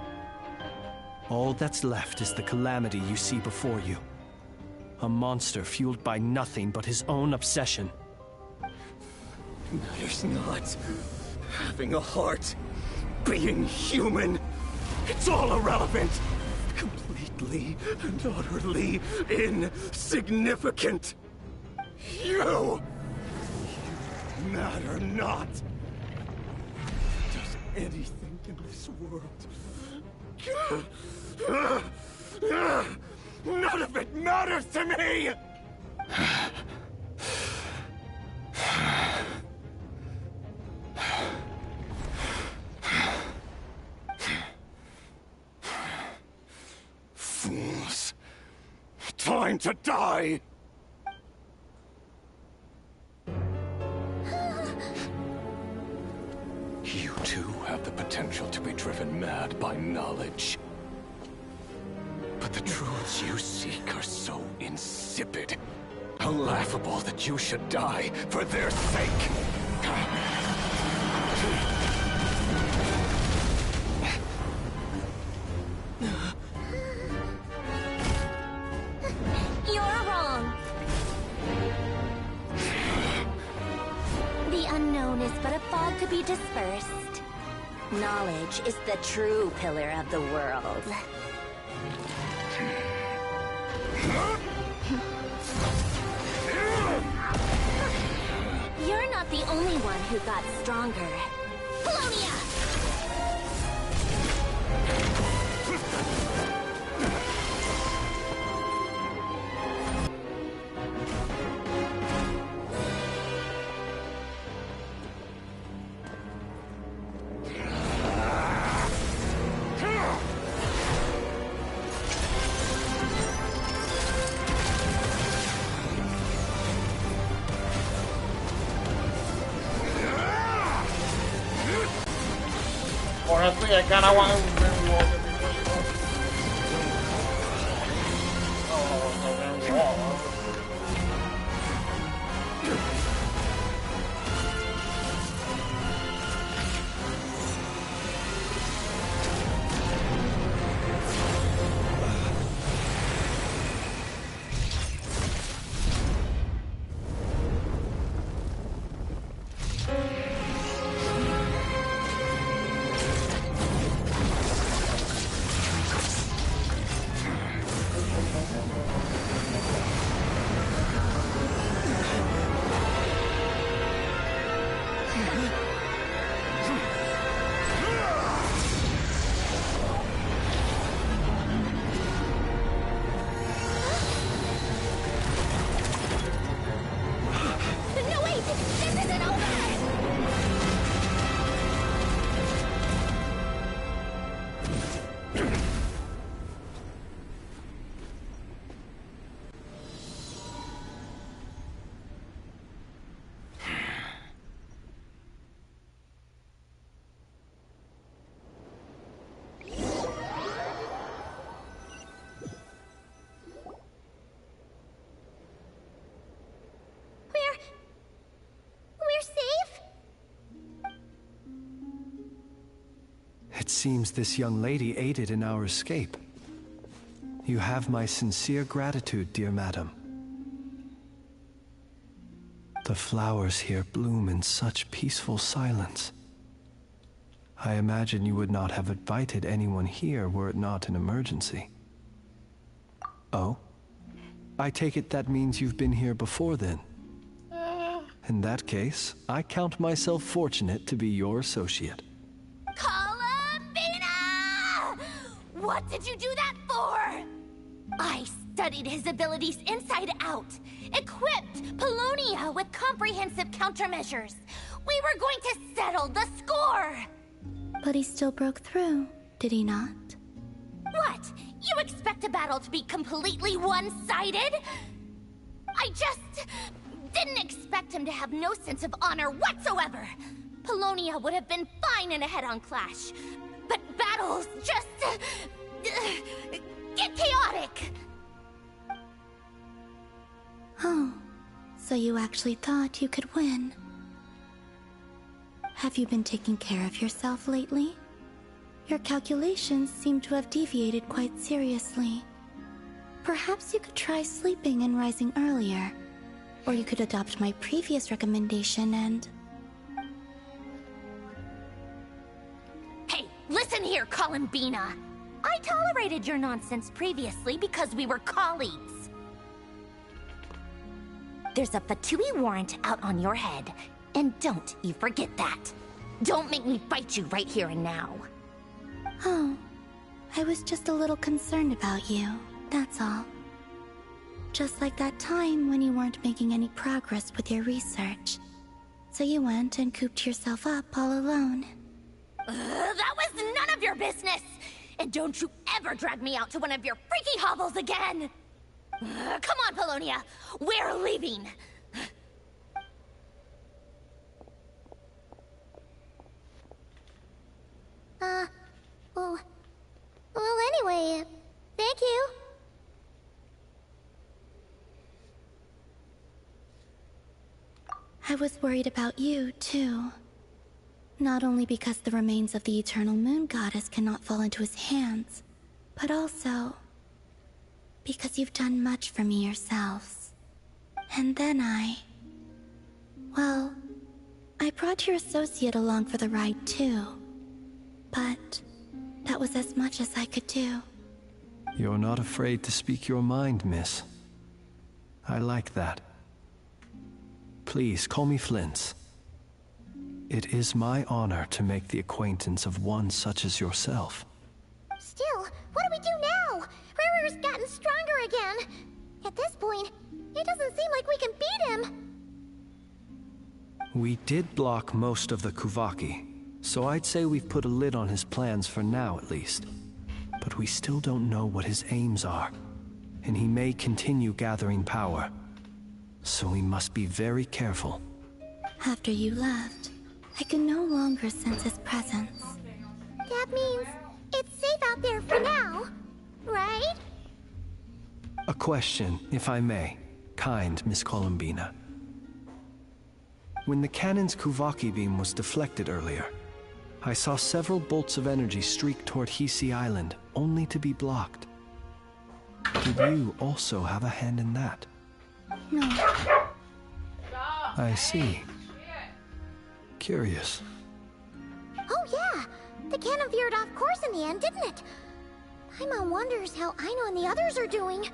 All that's left is the calamity you see before you. A monster fueled by nothing but his own obsession. Matters not. Having a heart, being human, it's all irrelevant. Completely and utterly insignificant. You matter not. Does anything in this world? None of it matters to me! Fools. Time to die! You too have the potential to be driven mad by knowledge. But the truths you seek are so insipid. Laughable that you should die for their sake. You're wrong. The unknown is but a fog to be dispersed. Knowledge is the true pillar of the world. You're not the only one who got stronger. Polonia! Honestly, I kinda want to We're safe? It seems this young lady aided in our escape. You have my sincere gratitude, dear madam. The flowers here bloom in such peaceful silence. I imagine you would not have invited anyone here were it not an emergency. Oh? I take it that means you've been here before then. In that case, I count myself fortunate to be your associate. Columbina! What did you do that for? I studied his abilities inside out, equipped Polonia with comprehensive countermeasures. We were going to settle the score! But he still broke through, did he not? What? You expect a battle to be completely one-sided? I just didn't expect him to have no sense of honor whatsoever. Polonia would have been fine in a head-on clash, but battles just get chaotic. Oh, so you actually thought you could win. Have you been taking care of yourself lately? Your calculations seem to have deviated quite seriously. Perhaps you could try sleeping and rising earlier. Or you could adopt my previous recommendation and... Hey, listen here, Columbina. I tolerated your nonsense previously because we were colleagues. There's a Fatui warrant out on your head, and don't you forget that. Don't make me fight you right here and now. Oh, I was just a little concerned about you, that's all. Just like that time when you weren't making any progress with your research. So you went and cooped yourself up all alone. That was none of your business! And don't you ever drag me out to one of your freaky hovels again! Come on, Polonia! We're leaving! Well, anyway, thank you. I was worried about you, too. Not only because the remains of the Eternal Moon Goddess cannot fall into his hands, but also because you've done much for me yourselves. And then well, I brought your associate along for the ride too. But that was as much as I could do. You're not afraid to speak your mind, miss. I like that. Please, call me Flint. It is my honor to make the acquaintance of one such as yourself. Still, what do we do now? Rarer's gotten stronger again. At this point, it doesn't seem like we can beat him. We did block most of the Kuvaki, so I'd say we've put a lid on his plans for now at least. But we still don't know what his aims are, and he may continue gathering power. So we must be very careful. After you left, I can no longer sense his presence. That means it's safe out there for now, right? A question, if I may, kind Miss Columbina. When the cannon's Kuvaki beam was deflected earlier, I saw several bolts of energy streak toward Hisi Island, only to be blocked. Did you also have a hand in that? No. I see. Curious. Oh yeah, the cannon veered off course in the end, didn't it? Paimon wonders how Aino and the others are doing.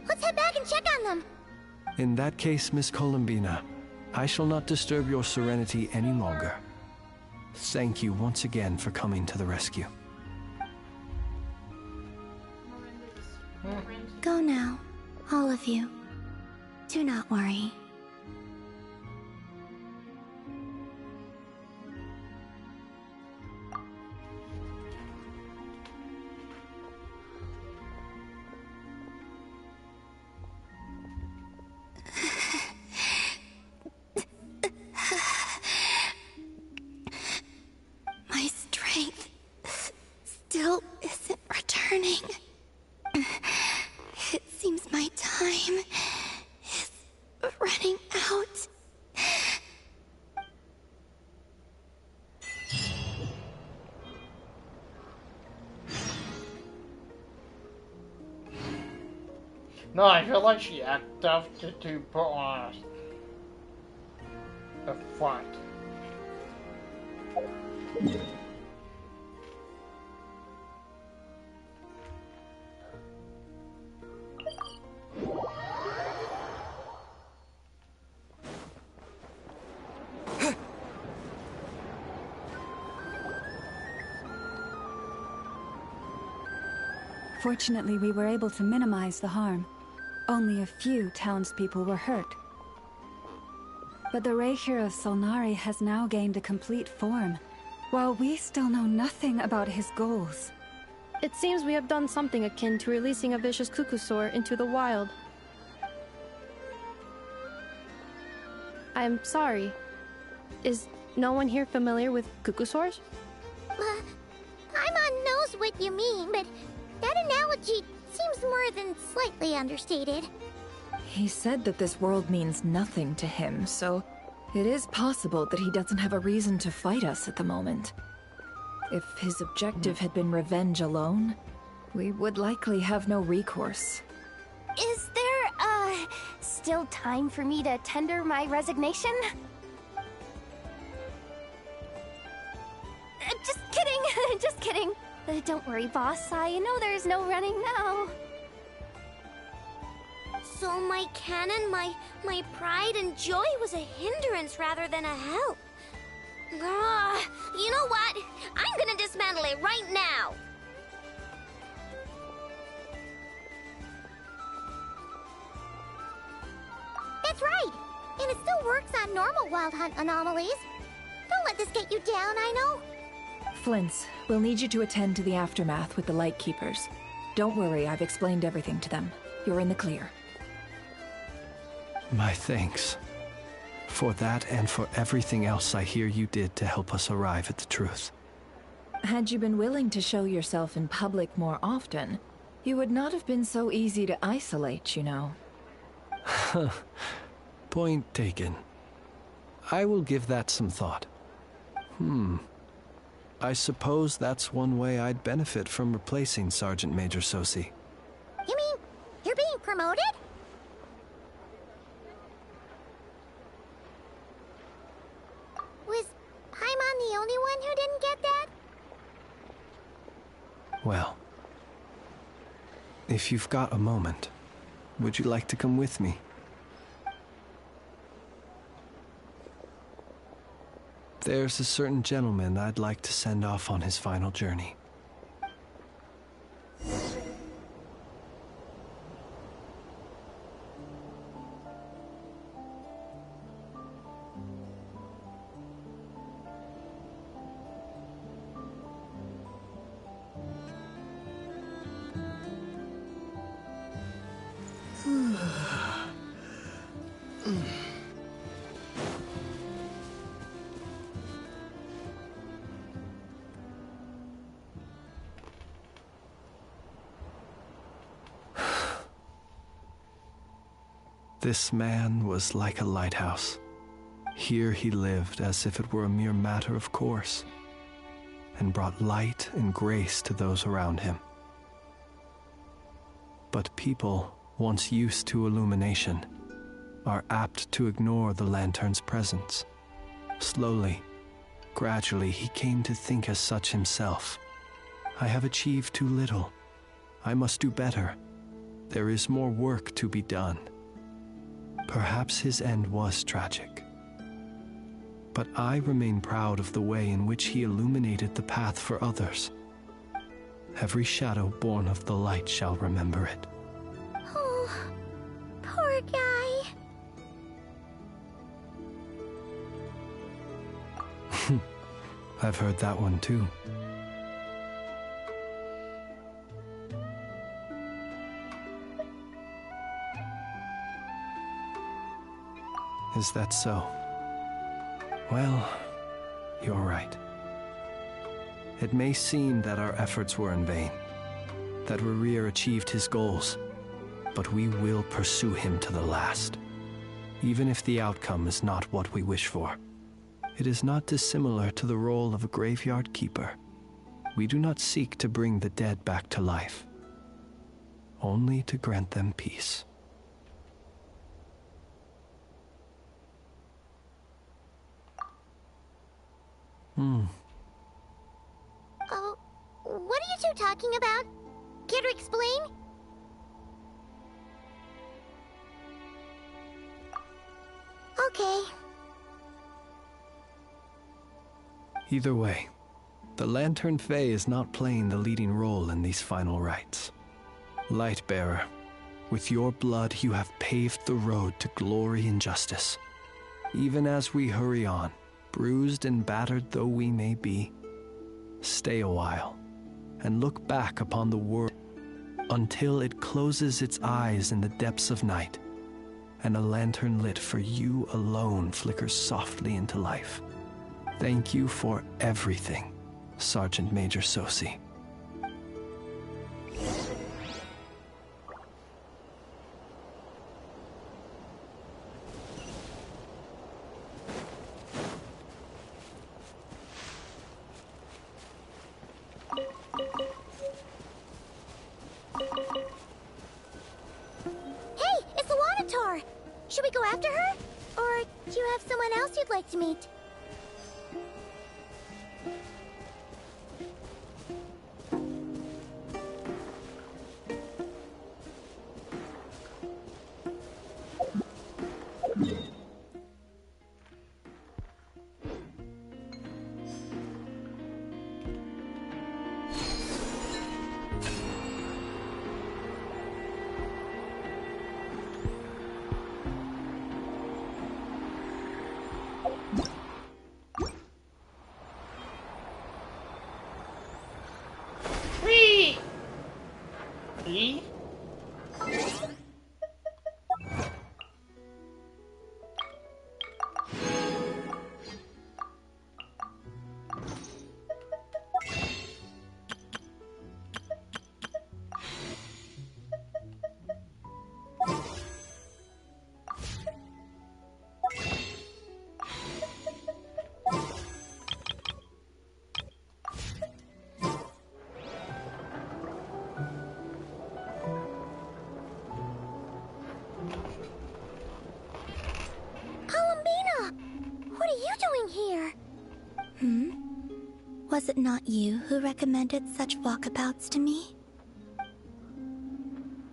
Let's head back and check on them. In that case, Miss Columbina, I shall not disturb your serenity any longer. Thank you once again for coming to the rescue. Go now, all of you. Do not worry. My strength still isn't returning. It seems my time is running out. No, I feel like she had stuff to put on the front. Fortunately, we were able to minimize the harm. Only a few townspeople were hurt. But the Reikir of Solnari has now gained a complete form, while we still know nothing about his goals. It seems we have done something akin to releasing a vicious Kukusaur into the wild. I'm sorry. Is no one here familiar with Kukusaurs? Paimon knows what you mean, but that analogy seems more than slightly understated. He said that this world means nothing to him, so it is possible that he doesn't have a reason to fight us at the moment. If his objective had been revenge alone, we would likely have no recourse. Is there, still time for me to tender my resignation? Just kidding, just kidding. Don't worry, boss. I know there's no running now. So my cannon, my pride and joy was a hindrance rather than a help. You know what? I'm gonna dismantle it right now. That's right. And it still works on normal Wild Hunt anomalies. Don't let this get you down, I know. Flint, we'll need you to attend to the aftermath with the Lightkeepers. Don't worry, I've explained everything to them. You're in the clear. My thanks. For that and for everything else I hear you did to help us arrive at the truth. Had you been willing to show yourself in public more often, you would not have been so easy to isolate, you know. Point taken. I will give that some thought. I suppose that's one way I'd benefit from replacing Sergeant Major Sosi. You mean you're being promoted? Was Paimon the only one who didn't get that? Well, if you've got a moment, would you like to come with me? There's a certain gentleman I'd like to send off on his final journey. This man was like a lighthouse. Here he lived as if it were a mere matter of course, and brought light and grace to those around him. But people, once used to illumination, are apt to ignore the lantern's presence. Slowly, gradually, he came to think as such himself. I have achieved too little. I must do better. There is more work to be done. Perhaps his end was tragic. But I remain proud of the way in which he illuminated the path for others. Every shadow born of the light shall remember it. Oh, poor guy. I've heard that one too. Is that so? Well, you're right. It may seem that our efforts were in vain, that Rerir achieved his goals, but we will pursue him to the last, even if the outcome is not what we wish for. It is not dissimilar to the role of a graveyard keeper. We do not seek to bring the dead back to life, only to grant them peace. Oh, what are you two talking about? Care to explain? Okay. Either way, the Lantern Fae is not playing the leading role in these final rites. Lightbearer, with your blood you have paved the road to glory and justice. Even as we hurry on, bruised and battered though we may be, stay a while and look back upon the world until it closes its eyes in the depths of night and a lantern lit for you alone flickers softly into life. Thank you for everything, Sergeant Major Sosi. Should we go after her? Or do you have someone else you'd like to meet? Was it not you who recommended such walkabouts to me?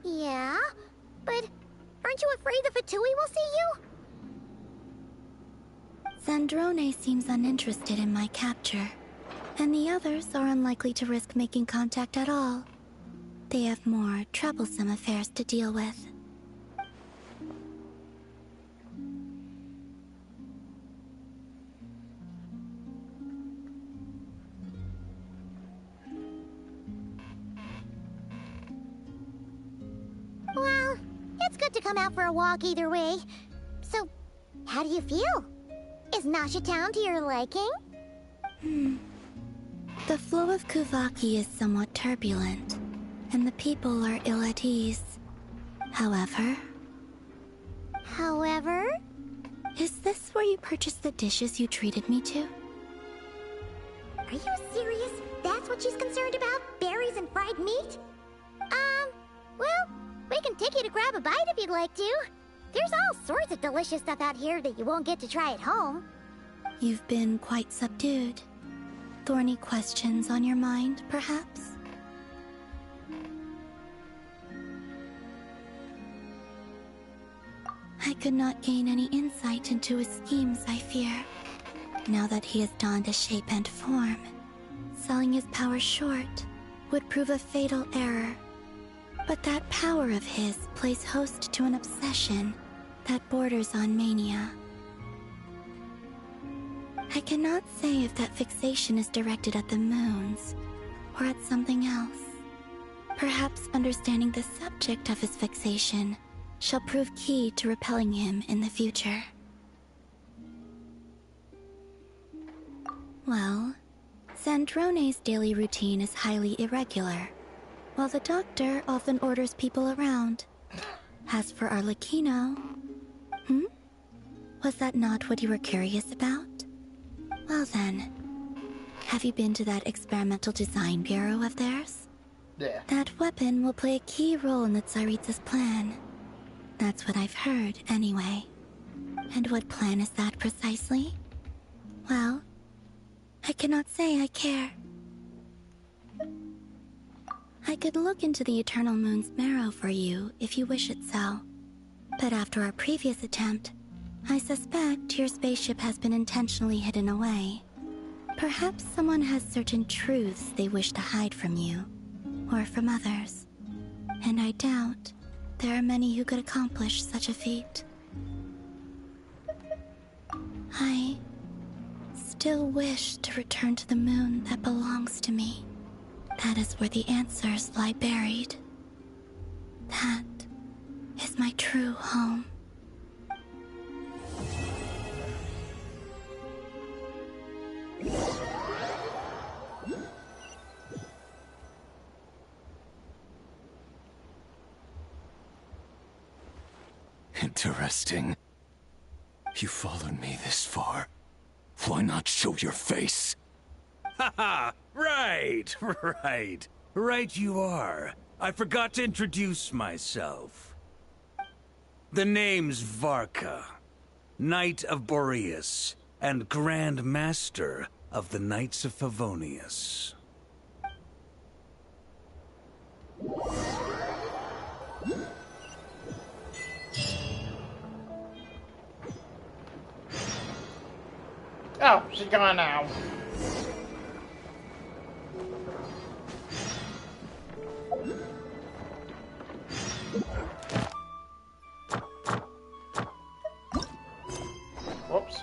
Yeah, but aren't you afraid the Fatui will see you? Zandrone seems uninterested in my capture, and the others are unlikely to risk making contact at all. They have more troublesome affairs to deal with. Well, it's good to come out for a walk either way. So, how do you feel? Is Nasha Town to your liking? The flow of Kuvaki is somewhat turbulent, and the people are ill at ease. However... Is this where you purchased the dishes you treated me to? Are you serious? That's what she's concerned about? Berries and fried meat? Well, we can take you to grab a bite if you'd like to. There's all sorts of delicious stuff out here that you won't get to try at home. You've been quite subdued. Thorny questions on your mind, perhaps? I could not gain any insight into his schemes, I fear. Now that he has donned a shape and form, selling his power short would prove a fatal error. But that power of his plays host to an obsession that borders on mania. I cannot say if that fixation is directed at the moons or at something else. Perhaps understanding the subject of his fixation shall prove key to repelling him in the future. Well, Zandrone's daily routine is highly irregular, while the doctor often orders people around. As for Arlecchino... Was that not what you were curious about? Well then, have you been to that experimental design bureau of theirs? Yeah. That weapon will play a key role in the Tsaritsa's plan. That's what I've heard, anyway. And what plan is that precisely? Well, I cannot say I care. I could look into the Eternal Moon's marrow for you if you wish it so. But after our previous attempt, I suspect your spaceship has been intentionally hidden away. Perhaps someone has certain truths they wish to hide from you, or from others. And I doubt there are many who could accomplish such a feat. I still wish to return to the moon that belongs to me. That is where the answers lie buried. That is my true home. Interesting. You followed me this far. Why not show your face? Haha! Right, right you are. I forgot to introduce myself. The name's Varka, Knight of Boreas, and Grand Master of the Knights of Favonius. Oh, she's gone now. Whoops.